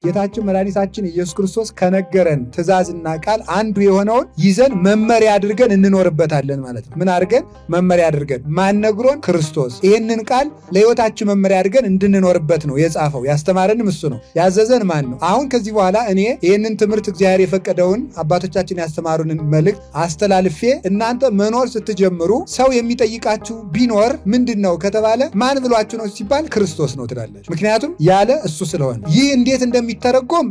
ጌታችን መድኃኒታችን ኢየሱስ ክርስቶስ ከነገረን ትእዛዝና ቃል አንዱ የሆነውን ይዘን መመሪያ አድርገን እንኖርበታለን ማለት ነው። ምን አድርገን? መመሪያ አድርገን። ማን ነግሮን? ክርስቶስ። ይህንን ቃል ለሕይወታችን መመሪያ አድርገን እንድንኖርበት ነው የጻፈው። ያስተማረንም እሱ ነው። ያዘዘን ማን ነው? አሁን ከዚህ በኋላ እኔ ይህንን ትምህርት እግዚአብሔር የፈቀደውን አባቶቻችን ያስተማሩንን መልእክት አስተላልፌ እናንተ መኖር ስትጀምሩ ሰው የሚጠይቃችሁ ቢኖር ምንድን ነው ከተባለ ማን ብሏችሁ ነው ሲባል ክርስቶስ ነው ትላለች። ምክንያቱም ያለ እሱ ስለሆነ። ይህ እንዴት እንደሚተረጎም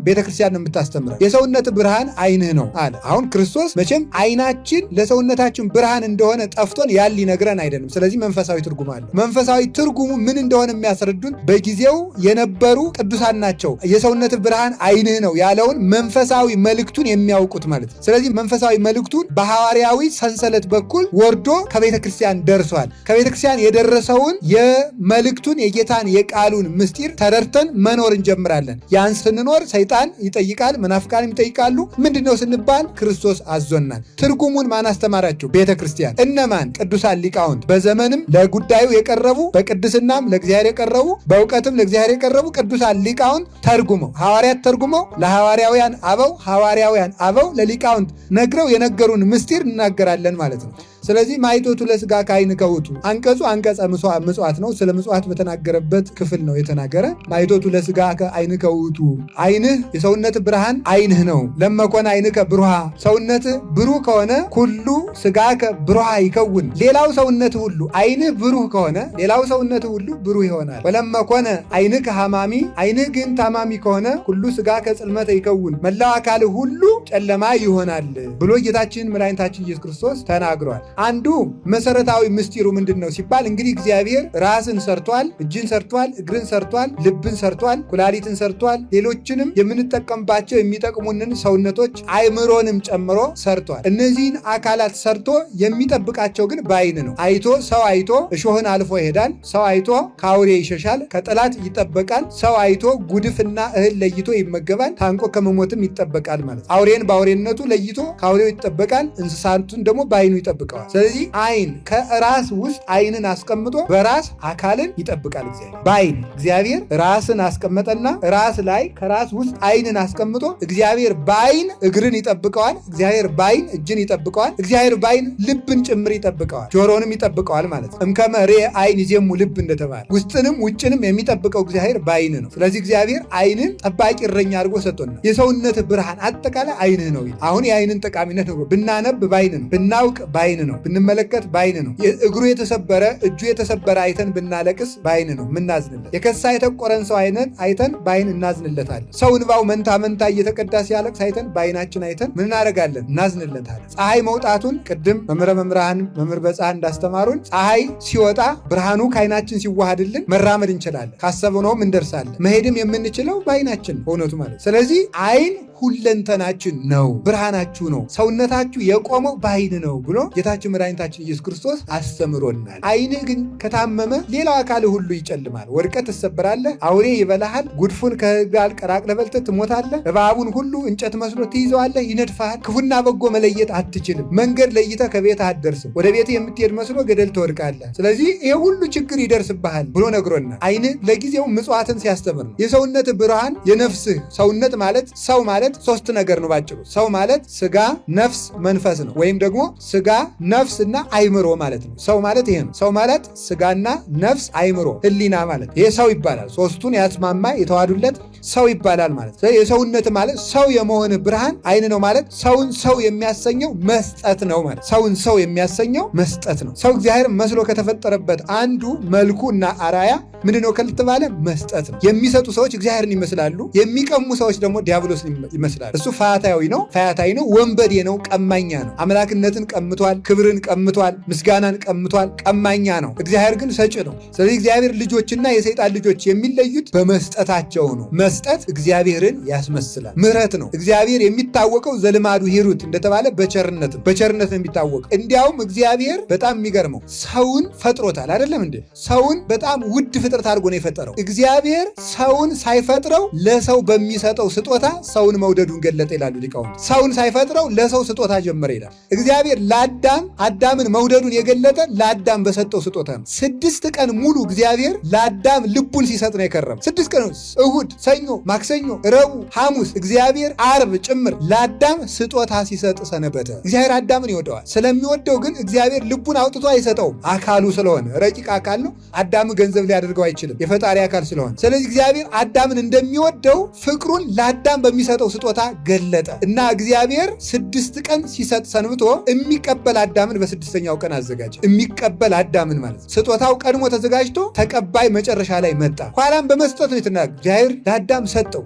ቤተክርስቲያን ነው የምታስተምረው። የሰውነት ብርሃን ዓይንህ ነው አለ። አሁን ክርስቶስ መቼም ዓይናችን ለሰውነታችን ብርሃን እንደሆነ ጠፍቶን ያል ሊነግረን አይደለም። ስለዚህ መንፈሳዊ ትርጉም አለው። መንፈሳዊ ትርጉሙ ምን እንደሆነ የሚያስረዱን በጊዜው የነበሩ ቅዱሳን ናቸው። የሰውነት ብርሃን ዓይንህ ነው ያለውን መንፈሳዊ መልእክቱን የሚያውቁት ማለት ነው። ስለዚህ መንፈሳዊ መልእክቱን በሐዋርያዊ ሰንሰለት በኩል ወርዶ ከቤተ ክርስቲያን ደርሷል። ከቤተ ክርስቲያን የደረሰውን የመልእክቱን የጌታን የቃሉን ምስጢር ተረድተን መኖር እንጀምራለን። ያን ስንኖር ሰይጣን ይጠይቃል፣ መናፍቃንም ይጠይቃሉ። ምንድነው ስንባል ክርስቶስ አዞናል። ትርጉሙን ማን አስተማራቸው? ቤተ ክርስቲያን። እነማን? ቅዱሳን ሊቃውንት። በዘመንም ለጉዳዩ የቀረቡ በቅድስናም ለእግዚአብሔር የቀረቡ በእውቀትም ለእግዚአብሔር የቀረቡ ቅዱሳን ሊቃውንት ተርጉመው፣ ሐዋርያት ተርጉመው ለሐዋርያውያን አበው፣ ሐዋርያውያን አበው ለሊቃውንት ነግረው የነገሩን ምስጢር እናገራለን ማለት ነው። ስለዚህ ማይቶቱ ለሥጋ ከዓይን ከውቱ አንቀጹ አንቀጸ ምጽዋት ነው። ስለ ምጽዋት በተናገረበት ክፍል ነው የተናገረ። ማይቶቱ ለሥጋ ከዓይን ከውቱ ዓይንህ የሰውነት ብርሃን ዓይንህ ነው። ለመኮነ ዓይንከ ብሩሃ ሰውነትህ ብሩህ ከሆነ ሁሉ ሥጋከ ብሩሃ ይከውን። ሌላው ሰውነት ሁሉ ዓይንህ ብሩህ ከሆነ ሌላው ሰውነት ሁሉ ብሩህ ይሆናል። ወለመኮነ ዓይንከ ሐማሚ ዓይንህ ግን ታማሚ ከሆነ ሁሉ ሥጋከ ጽልመተ ይከውን መላው አካልህ ሁሉ ጨለማ ይሆናል ብሎ ጌታችን መድኃኒታችን ኢየሱስ ክርስቶስ ተናግሯል። አንዱ መሰረታዊ ምስጢሩ ምንድን ነው ሲባል እንግዲህ እግዚአብሔር ራስን ሰርቷል፣ እጅን ሰርቷል፣ እግርን ሰርቷል፣ ልብን ሰርቷል፣ ኩላሊትን ሰርቷል፣ ሌሎችንም የምንጠቀምባቸው የሚጠቅሙንን ሰውነቶች አእምሮንም ጨምሮ ሰርቷል። እነዚህን አካላት ሰርቶ የሚጠብቃቸው ግን በዓይን ነው። አይቶ ሰው አይቶ እሾህን አልፎ ይሄዳል። ሰው አይቶ ከአውሬ ይሸሻል፣ ከጠላት ይጠበቃል። ሰው አይቶ ጉድፍና እህል ለይቶ ይመገባል፣ ታንቆ ከመሞትም ይጠበቃል ማለት ነው። አውሬን በአውሬነቱ ለይቶ ከአውሬው ይጠበቃል፣ እንስሳቱን ደግሞ በዓይኑ ይጠብቃል። ስለዚህ ዓይን ከራስ ውስጥ ዓይንን አስቀምጦ በራስ አካልን ይጠብቃል። በዓይን እግዚአብሔር ራስን አስቀመጠና ራስ ላይ ከራስ ውስጥ ዓይንን አስቀምጦ እግዚአብሔር በዓይን እግርን ይጠብቀዋል። እግዚአብሔር በዓይን እጅን ይጠብቀዋል። እግዚአብሔር በዓይን ልብን ጭምር ይጠብቀዋል፣ ጆሮንም ይጠብቀዋል ማለት ነው። እምከመ ርኤ ዓይን ይዜሙ ልብ እንደተባለ ውስጥንም ውጭንም የሚጠብቀው እግዚአብሔር በዓይን ነው። ስለዚህ እግዚአብሔር ዓይንን ጠባቂ እረኛ አድርጎ ሰጥቶናል። የሰውነት ብርሃን አጠቃላይ ዓይንህ ነው። አሁን የዓይንን ጠቃሚነት ነው። ብናነብ በዓይን ነው፣ ብናውቅ በዓይን ነው፣ ብንመለከት በዓይን ነው። እግሩ የተሰበረ እጁ የተሰበረ አይተን ብናለቅስ በዓይን ነው ምናዝንለት። የከሳ የተቆረን ሰው አይተን በዓይን እናዝንለታለን። ሰው እንባው መንታ መንታ እየተቀዳ ሲያለቅስ አይተን በዓይናችን አይተን ምን እናደርጋለን? እናዝንለታለን። ፀሐይ መውጣቱን ቅድም መምህረ መምህራን መምህር በፀሐይ እንዳስተማሩን ፀሐይ ሲወጣ ብርሃኑ ከዓይናችን ሲዋሃድልን መራመድ እንችላለን፣ ካሰብነውም እንደርሳለን። መሄድም የምንችለው በዓይናችን በእውነቱ ማለት። ስለዚህ ዓይን ሁለንተናችን ነው፣ ብርሃናችሁ ነው፣ ሰውነታችሁ የቆመው በዓይን ነው ብሎ ጌታችን መድኃኒታችን ኢየሱስ ክርስቶስ አስተምሮናል። ዓይንህ ግን ከታመመ ሌላው አካል ሁሉ ይጨልማል። ወድቀህ ትሰበራለህ፣ አውሬ ይበላሃል፣ ጉድፉን ከጋል ቀራቅለህ በልተህ ትሞታለህ፣ እባቡን ሁሉ እንጨት መስሎ ትይዘዋለህ፣ ይነድፋሃል። ክፉና በጎ መለየት አትችልም። መንገድ ለይተህ ከቤትህ አትደርስም። ወደ ቤትህ የምትሄድ መስሎ ገደል ትወድቃለህ። ስለዚህ ይሄ ሁሉ ችግር ይደርስብሃል ብሎ ነግሮናል። ዓይንህ ለጊዜው ምጽዋትን ሲያስተምር ነው። የሰውነት ብርሃን የነፍስህ ሰውነት ማለት ሰው ማለት ሶስት ነገር ነው ባጭሩ። ሰው ማለት ስጋ፣ ነፍስ፣ መንፈስ ነው። ወይም ደግሞ ስጋ፣ ነፍስ እና አይምሮ ማለት ነው። ሰው ማለት ይሄ ነው። ሰው ማለት ስጋና ነፍስ፣ አይምሮ፣ ህሊና ማለት ይሄ ሰው ይባላል። ሶስቱን ያስማማ የተዋዱለት ሰው ይባላል ማለት ነው። የሰውነት ማለት ሰው የመሆን ብርሃን ዓይን ነው ማለት ሰውን ሰው የሚያሰኘው መስጠት ነው ማለት ሰውን ሰው የሚያሰኘው መስጠት ነው። ሰው እግዚአብሔር መስሎ ከተፈጠረበት አንዱ መልኩ እና አራያ ምንድነው ከተባለ መስጠት ነው። የሚሰጡ ሰዎች እግዚአብሔርን ይመስላሉ፣ የሚቀሙ ሰዎች ደግሞ ዲያብሎስን ይመስላል። እሱ ፈያታዊ ነው፣ ወንበዴ ነው፣ ቀማኛ ነው። አምላክነትን ቀምቷል፣ ክብርን ቀምቷል፣ ምስጋናን ቀምቷል፣ ቀማኛ ነው። እግዚአብሔር ግን ሰጭ ነው። ስለዚህ እግዚአብሔር ልጆችና የሰይጣን ልጆች የሚለዩት በመስጠታቸው ነው። መስጠት እግዚአብሔርን ያስመስላል። ምሕረት ነው። እግዚአብሔር የሚታወቀው ዘልማዱ ሂሩት እንደተባለ በቸርነት ነው የሚታወቀው። እንዲያውም እግዚአብሔር በጣም የሚገርመው ሰውን ፈጥሮታል አይደለም እንዴ? ሰውን በጣም ውድ ፍጥረት አድርጎ ነው የፈጠረው። እግዚአብሔር ሰውን ሳይፈጥረው ለሰው በሚሰጠው ስጦታ ሰውን መውደዱን ገለጠ ይላሉ ሊቃውንት። ሰውን ሳይፈጥረው ለሰው ስጦታ ጀመረ ይላል። እግዚአብሔር አዳምን መውደዱን የገለጠ ለአዳም በሰጠው ስጦታ ነው። 6 ቀን ሙሉ እግዚአብሔር ለአዳም ልቡን ሲሰጥ ነው የከረመ። 6 ቀን እሁድ፣ ሰኞ፣ ማክሰኞ፣ ረቡዕ፣ ሐሙስ እግዚአብሔር ዓርብ ጭምር ለአዳም ስጦታ ሲሰጥ ሰነበተ። እግዚአብሔር አዳምን ይወደዋል። ስለሚወደው ግን እግዚአብሔር ልቡን አውጥቶ አይሰጠውም። አካሉ ስለሆነ ረቂቅ አካል ነው። አዳም ገንዘብ ሊያደርገው አይችልም፣ የፈጣሪ አካል ስለሆነ። ስለዚህ እግዚአብሔር አዳምን እንደሚወደው ፍቅሩን ለአዳም በሚሰጠው ስጦታ ገለጠ እና እግዚአብሔር 6 ቀን ሲሰጥ ሰንብቶ የሚቀበል አዳምን በ6ኛው ቀን አዘጋጀ። የሚቀበል አዳምን ማለት ስጦታው ቀድሞ ተዘጋጅቶ ተቀባይ መጨረሻ ላይ መጣ። ኋላም በመስጠት ነው የተናገረው። እግዚአብሔር ለአዳም ሰጠው።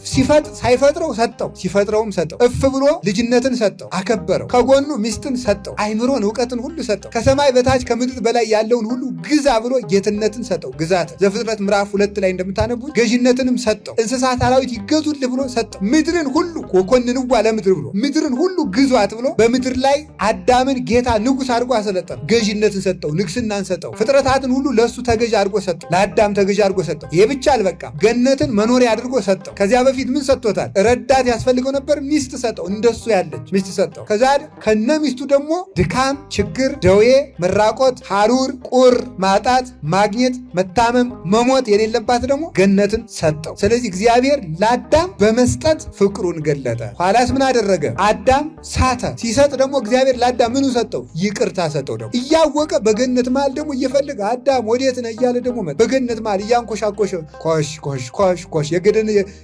ሳይፈጥረው ሰጠው፣ ሲፈጥረውም ሰጠው። እፍ ብሎ ልጅነትን ሰጠው፣ አከበረው። ከጎኑ ሚስትን ሰጠው፣ አይምሮን እውቀትን ሁሉ ሰጠው። ከሰማይ በታች ከምድር በላይ ያለውን ሁሉ ግዛ ብሎ ጌትነትን ሰጠው፣ ግዛት። ዘፍጥረት ምዕራፍ 2 ላይ እንደምታነቡት ገዥነትንም ሰጠው። እንስሳት አራዊት ይገዙልህ ብሎ ሰጠው። ምድርን ሁሉ ወኮንንዋ ለምድር ብሎ ምድርን ሁሉ ግዟት ብሎ በምድር ላይ አዳምን ጌታ ንጉሥ አድርጎ አሰለጠነው። ገዥነትን ሰጠው፣ ንግስናን ሰጠው። ፍጥረታትን ሁሉ ለእሱ ተገዥ አድርጎ ሰጠው፣ ለአዳም ተገዥ አድርጎ ሰጠው። ይሄ ብቻ አልበቃም፣ ገነትን መኖሪያ አድርጎ ሰጠው። ከዚያ በፊት ምን ሰጥቶታል? ረዳት ያስፈልገው ነበር፣ ሚስት ሰጠው፣ እንደሱ ያለች ሚስት ሰጠው። ከዛ ከነ ሚስቱ ደግሞ ድካም፣ ችግር፣ ደዌ፣ መራቆት፣ ሐሩር፣ ቁር፣ ማጣት፣ ማግኘት፣ መታመም፣ መሞት የሌለባት ደግሞ ገነትን ሰጠው። ስለዚህ እግዚአብሔር ለአዳም በመስጠት ፍቅሩን ገለጠ። ኋላስ ምን አደረገ? አዳም ሳተ። ሲሰጥ ደግሞ እግዚአብሔር ለአዳም ምኑ ሰጠው? ይቅርታ ሰጠው። ደግሞ እያወቀ በገነት መሃል ደግሞ እየፈለገ አዳም ወዴት ነህ እያለ ደግሞ በገነት መሃል እያንኮሻኮሸ ኮሽ ኮሽ ኮሽ ኮሽ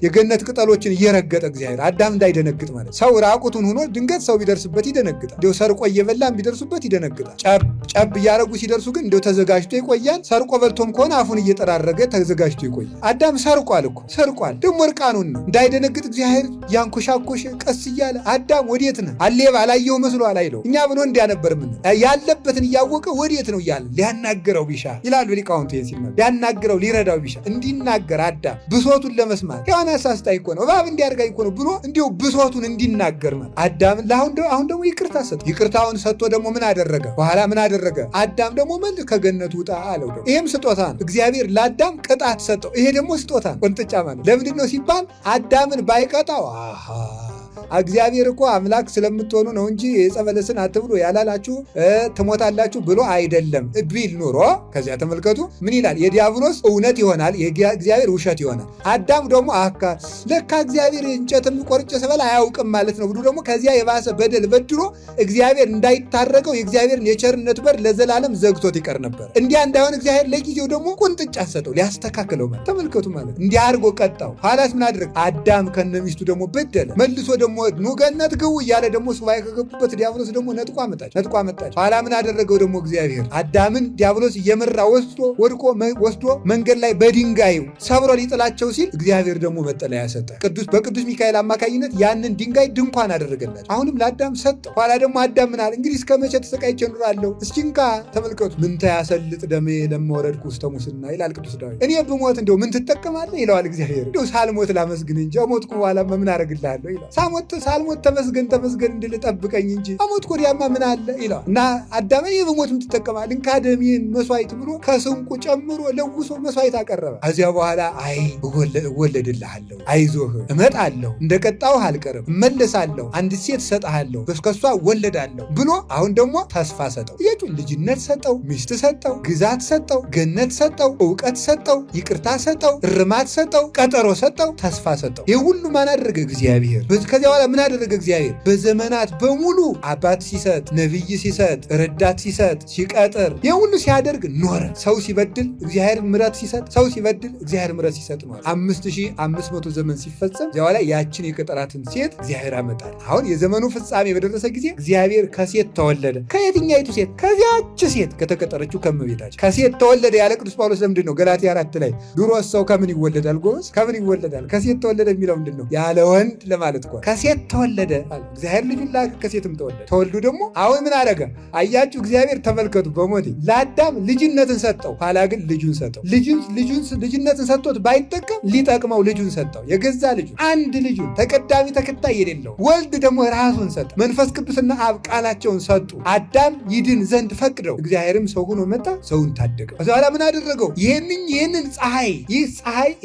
የገነት ቅጠሎችን እየረገጠ እግዚአብሔር አዳም እንዳይደነግጥ ማለት። ሰው ራቁቱን ሆኖ ድንገት ሰው ቢደርስበት ይደነግጣል። እንዲያው ሰርቆ እየበላም ቢደርሱበት ይደነግጣል። ጨብ እያረጉ ሲደርሱ ግን እንዲያው ተዘጋጅቶ ይቆያል። ሰርቆ በልቶም ከሆነ አፉን እየጠራረገ ተዘጋጅቶ ይቆያል። አዳም ሰርቋል እኮ ሰርቋል። ደግሞ እርቃኑን ነው። እንዳይደነግጥ እግዚአብሔር ያንኮሻኮሸ ቀስ እያለ አዳም ወዴት ነህ? አሌባ አላየው መስሎ አላይለው። እኛ ብሎ እንዲያነበር ምን ያለበትን እያወቀ ወዴት ነው እያለ ሊያናገረው ቢሻ ይላሉ ሊቃውንቱ። ሲናገር ሊያናገረው ሊረዳው ቢሻ እንዲናገር አዳም ብሶቱን ለመስማት ሔዋን አሳስታኝ እኮ ነው እባብ እንዲያርጋኝ እኮ ነው ብሎ እንዲሁ ብሶቱን እንዲናገር ማለት አዳምን አሁን ደግሞ ይቅርታ ሰጠ። ይቅርታውን ሰጥቶ ደግሞ ምን አደረገ? በኋላ ምን አደረገ? አዳም ደግሞ መልስ ከገነቱ ውጣ አለው። ደግሞ ይሄም ስጦታ ነው። እግዚአብሔር ለአዳም ቅጣት ሰጠው። ይሄ ደግሞ ስጦታ ነው። ቁንጥጫ ማለት ለምንድን ነው ሲባል አዳምን ባይቀጣው እግዚአብሔር እኮ አምላክ ስለምትሆኑ ነው እንጂ የዕፀ በለስን አትብሉ ያላላችሁ ትሞታላችሁ ብሎ አይደለም ቢል ኑሮ። ከዚያ ተመልከቱ ምን ይላል? የዲያብሎስ እውነት ይሆናል፣ የእግዚአብሔር ውሸት ይሆናል። አዳም ደግሞ ለካ እግዚአብሔር እንጨትም ቆርጬ ስበላ አያውቅም ማለት ነው ብሎ ደግሞ ከዚያ የባሰ በደል በድሎ እግዚአብሔር እንዳይታረቀው የእግዚአብሔርን የቸርነት በር ለዘላለም ዘግቶት ይቀር ነበር። እንዲያ እንዳይሆን እግዚአብሔር ለጊዜው ደግሞ ቁንጥጫ ሰጠው ሊያስተካክለው ማለት። ተመልከቱ ማለት እንዲህ አድርጎ ቀጣው። ኋላስ ምን አድርግ? አዳም ከነሚስቱ ደግሞ በደለ። መልሶ ደግሞ ኑ ገነት ግቡ እያለ ደግሞ ሱባኤ ከገቡበት ዲያብሎስ ደግሞ ነጥቆ አመጣች። ኋላ ምን አደረገው ደግሞ እግዚአብሔር? አዳምን ዲያብሎስ እየመራ ወስዶ መንገድ ላይ በድንጋይ ሰብሮ ሊጥላቸው ሲል እግዚአብሔር ደግሞ መጠለያ ሰጠ። በቅዱስ ሚካኤል አማካኝነት ያንን ድንጋይ ድንኳን አደረገላቸው። አሁንም ለአዳም ሰጠው። ኋላ ደግሞ አዳም ምን አለ? እንግዲህ እስከ መቼ ተሰቃይቼ እኖራለሁ? እስኪ እንካ ተመልከቱ። ምን ታያሰልጥ ደሜ ለመወረድኩ ውስተ ሙስና ይላል ቅዱስ ዳዊት። እኔ ብሞት እንደው ምን ትጠቀማለህ ይለዋል እግዚአብሔር። እንደው ሳልሞት ላመስግን እንጂ ሞትኩ በኋላ ምን አደርግልሃለሁ ይለዋል። ሳልሞት ተመስገን እንድል ጠብቀኝ እንጂ አሞት ኮዲያማ ምን አለ ይለዋል። እና አዳም እኔ ብሞት ምን ትጠቀማለህ? እንካ ደሜን መስዋዕት ብሎ ከስንቁ ጨምሮ ለውሶ መስዋዕት አቀረበ። ከዚያ በኋላ እወለድልሃለሁ፣ አይዞህ፣ እመጣለሁ፣ እንደቀጣሁህ አልቀርም፣ እመለሳለሁ፣ አንድ ሴት እሰጥሃለሁ፣ ከሷ እወለዳለሁ ብሎ አሁን ደግሞ ተስፋ ሰጠው። ልጅነት ሰጠው፣ ሚስት ሰጠው፣ ግዛት ሰጠው፣ ገነት ሰጠው፣ እውቀት ሰጠው፣ ይቅርታ ሰጠው፣ እርማት ሰጠው፣ ቀጠሮ ሰጠው፣ ተስፋ ሰጠው። ይህ ሁሉ ማን አደረገ? እግዚአብሔር። ከዚያ በኋላ ምን አደረገ እግዚአብሔር? በዘመናት በሙሉ አባት ሲሰጥ፣ ነቢይ ሲሰጥ፣ ረዳት ሲሰጥ፣ ሲቀጥር፣ ይህ ሁሉ ሲያደርግ ኖረ። ሰው ሲበድል እግዚአብሔር ምሕረት ሲሰጥ፣ ሰው ሲበድል እግዚአብሔር ምሕረት ሲሰጥ ኖረ። 5500 ዘመን ሲፈጸም እዚያ በኋላ ያችን የቀጠራትን ሴት እግዚአብሔር አመጣል። አሁን የዘመኑ ፍጻሜ በደረሰ ጊዜ እግዚአብሔር ከሴት ተወለደ። ከየትኛይቱ ሴት? ከዚያች ሴት ከተቀጠረችው ከእመቤታችን ከሴት ተወለደ ያለ ቅዱስ ጳውሎስ ለምንድን ነው ገላትያ 4 ላይ ድሮስ ሰው ከምን ይወለዳል? ጎበዝ ከምን ይወለዳል? ከሴት ተወለደ የሚለው ምንድን ነው? ያለ ወንድ ለማለት እኮ ከሴት ተወለደ አለ። እግዚአብሔር ልጁን ላከ፣ ከሴትም ተወለደ። ተወልዱ ደግሞ አሁን ምን አደረገ? አያችሁ እግዚአብሔር ተመልከቱ። በሞቴ ለአዳም ልጅነትን ሰጠው፣ ኋላ ግን ልጁን ሰጠው። ልጅነትን ሰጥቶት ባይጠቀም ሊጠቅመው ልጁን ሰጠው። የገዛ ልጁን አንድ ልጁን ተቀዳሚ ተከታይ የሌለው ወልድ ደግሞ ራሱን ሰጠ። መንፈስ ቅዱስና አብ ቃላቸውን ሰጡ። አዳም ይድን ዘንድ ፈቅደው እግዚአብሔርም ሰው ሆኖ መጣ፣ ሰውን ታደገው። ከዛ በኋላ ምን አደረገው? ይህንን ፀሐይ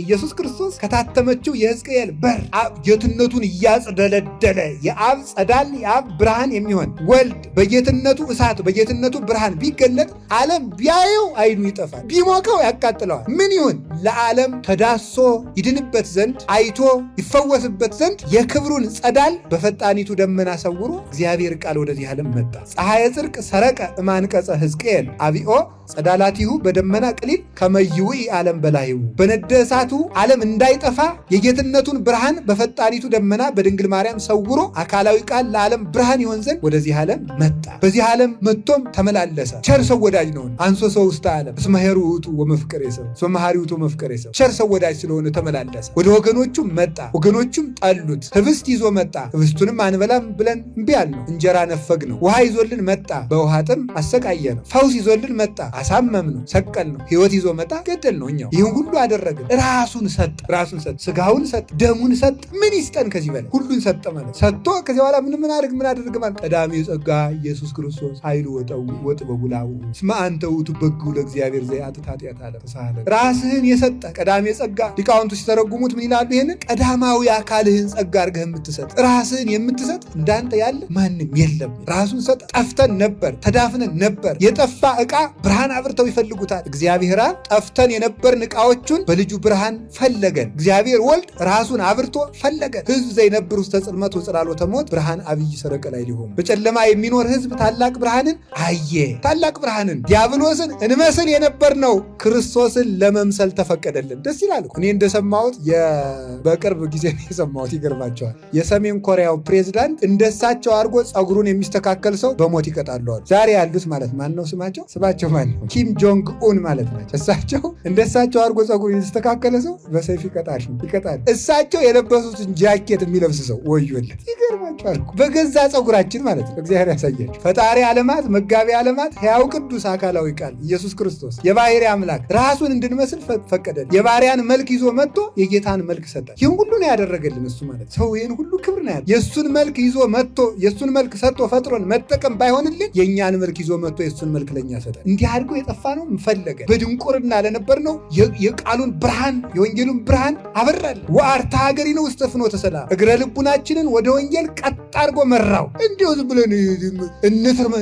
ኢየሱስ ክርስቶስ ከታተመችው የሕዝቅኤል በር ጌትነቱን እያጸደቀ የተደለደለ የአብ ጸዳል የአብ ብርሃን የሚሆን ወልድ በጌትነቱ እሳት በጌትነቱ ብርሃን ቢገለጥ ዓለም ቢያየው አይኑ ይጠፋል፣ ቢሞቀው ያቃጥለዋል። ምን ይሁን? ለዓለም ተዳሶ ይድንበት ዘንድ አይቶ ይፈወስበት ዘንድ የክብሩን ጸዳል በፈጣኒቱ ደመና ሰውሮ እግዚአብሔር ቃል ወደዚህ ዓለም መጣ። ፀሐየ ጽድቅ ሰረቀ እማንቀጸ ሕዝቅኤል አብኦ ጸዳላቲሁ በደመና ቅሊል ከመይውኢ ዓለም በላይሁ። በነደ እሳቱ ዓለም እንዳይጠፋ የጌትነቱን ብርሃን በፈጣኒቱ ደመና በድንግል ማርያም ሰውሮ አካላዊ ቃል ለዓለም ብርሃን ይሆን ዘንድ ወደዚህ ዓለም መጣ። በዚህ ዓለም መጥቶም ተመላለሰ። ቸር ሰው ወዳጅ ነውን። አንሶ ሰው ውስተ ዓለም እስመ ኄሩ ውእቱ ወመፍቀሬ ሰብ እስመ መሐሪ ውእቱ ወመፍቀሬ ሰብ። ቸር ሰው ወዳጅ ስለሆነ ተመላለሰ። ወደ ወገኖቹም መጣ፣ ወገኖቹም ጠሉት። ህብስት ይዞ መጣ፣ ህብስቱንም አንበላም ብለን እምቢ አልነው። እንጀራ ነፈግ ነው። ውሃ ይዞልን መጣ፣ በውሃ ጥም አሰቃየ ነው። ፈውስ ይዞልን መጣ፣ አሳመም ነው፣ ሰቀል ነው። ህይወት ይዞ መጣ፣ ገደል ነው። እኛው ይህን ሁሉ አደረግን። ራሱን ሰጠ፣ ራሱን ሰጠ፣ ስጋውን ሰጠ፣ ደሙን ሰጠ። ምን ይስጠን ከዚህ በላይ? ሁሉን ሰጠ ማለት ሰጥቶ ከዚህ በኋላ ምን አድርግ ማለት ቀዳሚ ጸጋ ኢየሱስ ክርስቶስ ኃይሉ ወጥበቡ ላው እስመ አንተ ውእቱ በግዑ ለእግዚአብሔር ዘያጥፋ ኃጢአተ ዓለም ተሳሃለ። ራስህን የሰጠ ቀዳሚ ጸጋ ሊቃውንቱ ሲተረጉሙት ምን ይላሉ? ይሄንን ቀዳማዊ አካልህን ጸጋ አድርገህ የምትሰጥ ራስህን የምትሰጥ እንዳንተ ያለ ማንም የለም። ራሱን ሰጠ። ጠፍተን ነበር፣ ተዳፍነን ነበር። የጠፋ ዕቃ ብርሃን አብርተው ይፈልጉታል። እግዚአብሔር ጠፍተን የነበርን ዕቃዎቹን በልጁ ብርሃን ፈለገን። እግዚአብሔር ወልድ ራሱን አብርቶ ፈለገን። ሕዝብ ዘይነብር ውስተ ጽልመት ወጽላሎተ ሞት ብርሃን አብይ ሰረቀ ላይ ሊሆን። በጨለማ የሚኖር ሕዝብ ታላቅ ብርሃንን አየ። ታላቅ ብርሃንን ዲያብሎስን እንመስል የነበርነው ክርስቶስን ለመምሰል ተፈቀደልን። ደስ ይላል። እኔ እንደሰማሁት በቅርብ ጊዜ የሰማሁት ይገርማቸዋል። የሰሜን ኮሪያው ፕሬዝዳንት እንደሳቸው አድርጎ ጸጉሩን የሚስተካከል ሰው በሞት ይቀጣሉ። ዛሬ ያሉት ማለት ማን ነው? ስማቸው ማን ነው? ኪም ጆንግ ኡን ማለት ናቸው። እሳቸው እንደሳቸው አድርጎ ጸጉሩን የተስተካከለ ሰው በሰይፍ ይቀጣል። እሳቸው የለበሱትን ጃኬት የሚለብስ ሰው ወዮለት። ይገርማቸዋል። በገዛ ጸጉራችን ማለት ነው። እግዚአብሔር ያሳያቸው። ፈጣሪ ዓለማት መጋቢ ዓለማት ሕያው ቅዱስ አካላዊ ቃል ኢየሱስ ክርስቶስ የባህሪ አምላክ ራሱን እንድንመስል ፈቀደልን። የባሪያን መልክ ይዞ መጥቶ የጌታን መልክ ሰጠን። ይህን ሁሉ ነው ያደረገልን እሱ ማለት ሰው ይህን ሁሉ ክብር ነው ያደረገልን። የእሱን መልክ ይዞ መጥቶ የእሱን መልክ ሰጥቶ ፈጥሮን መጠቀም ባይሆንልን የእኛን መልክ ይዞ መጥቶ የእሱን መልክ ለእኛ ሰጠን። እንዲህ አድርጎ የጠፋ ነው ፈለገ። በድንቁርና ለነበር ነው የቃሉን ብርሃን የወንጌሉን ብርሃን አበራል። ወአርታ ሀገሪ ነው ውስጥ ፍኖተ ሰላም እግረ ልቡናችንን ወደ ወንጌል ቀጥ አድርጎ መራው። እንዲሁ ዝም ብለን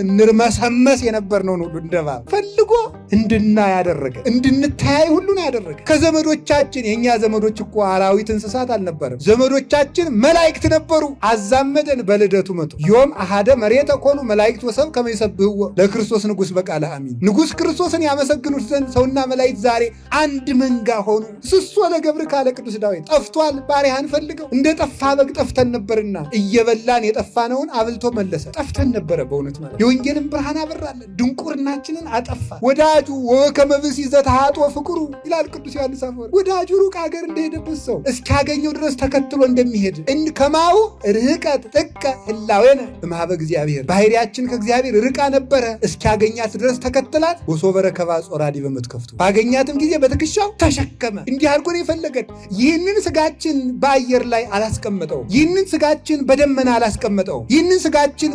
እንርመሰመስ የነበርነውን ሁሉ እንደባ ፈልጎ እንድናይ ያደረገ፣ እንድንተያይ ሁሉ ነው ያደረገ። ከዘመዶቻችን የእኛ ዘመዶች እኮ አራዊት እንስሳት አልነበረም። ዘመዶቻችን መላእክት ነበሩ። አዛመደን በልደቱ መቶ ዮም አሃደ መሬተ ኮኑ መላእክት ወሰብ ከመ ይሰብሕዎ ለክርስቶስ ንጉሥ በቃለ አሚን። ንጉሥ ክርስቶስን ያመሰግኑት ዘንድ ሰውና መላእክት ዛሬ አንድ መንጋ ሆኑ። ስሶ ለገብር ካለ ቅዱስ ዳዊት ጠፍቷል ባሪያህን ፈልገው። እንደ ጠፋ በግ ጠፍተን ነበርና እየበላን የጠፋነውን አብልቶ መለሰ። ጠፍተን ነበረ በእውነት ማለት የወንጌልን ብርሃን አበራለን። ድንቁርናችንን አጠፋ። ወዳጁ ወከመ ብእሲ ዘተሃጦ ፍቅሩ ይላል ቅዱስ ዮሐንስ አፈወርቅ። ወዳጁ ሩቅ ሀገር እንደሄደበት ሰው እስኪያገኘው ድረስ ተከትሎ እንደሚሄድ ከማሁ ርህቀት ጥቀ ህላዌነ እምኀበ እግዚአብሔር። ባህሪያችን ከእግዚአብሔር ርቃ ነበረ፣ እስኪያገኛት ድረስ ተከትላት። ወሶበ ረከባ ጾራዲ በመትከፍቱ ባገኛትም ጊዜ በትከሻው ተሸከመ። እንዲህ አድርጎ ነው የፈለገን። ይህንን ስጋችን በአየር ላይ አላስቀመጠውም። ይህንን ስጋችን በደመና አላስቀመጠውም። ይህንን ስጋችን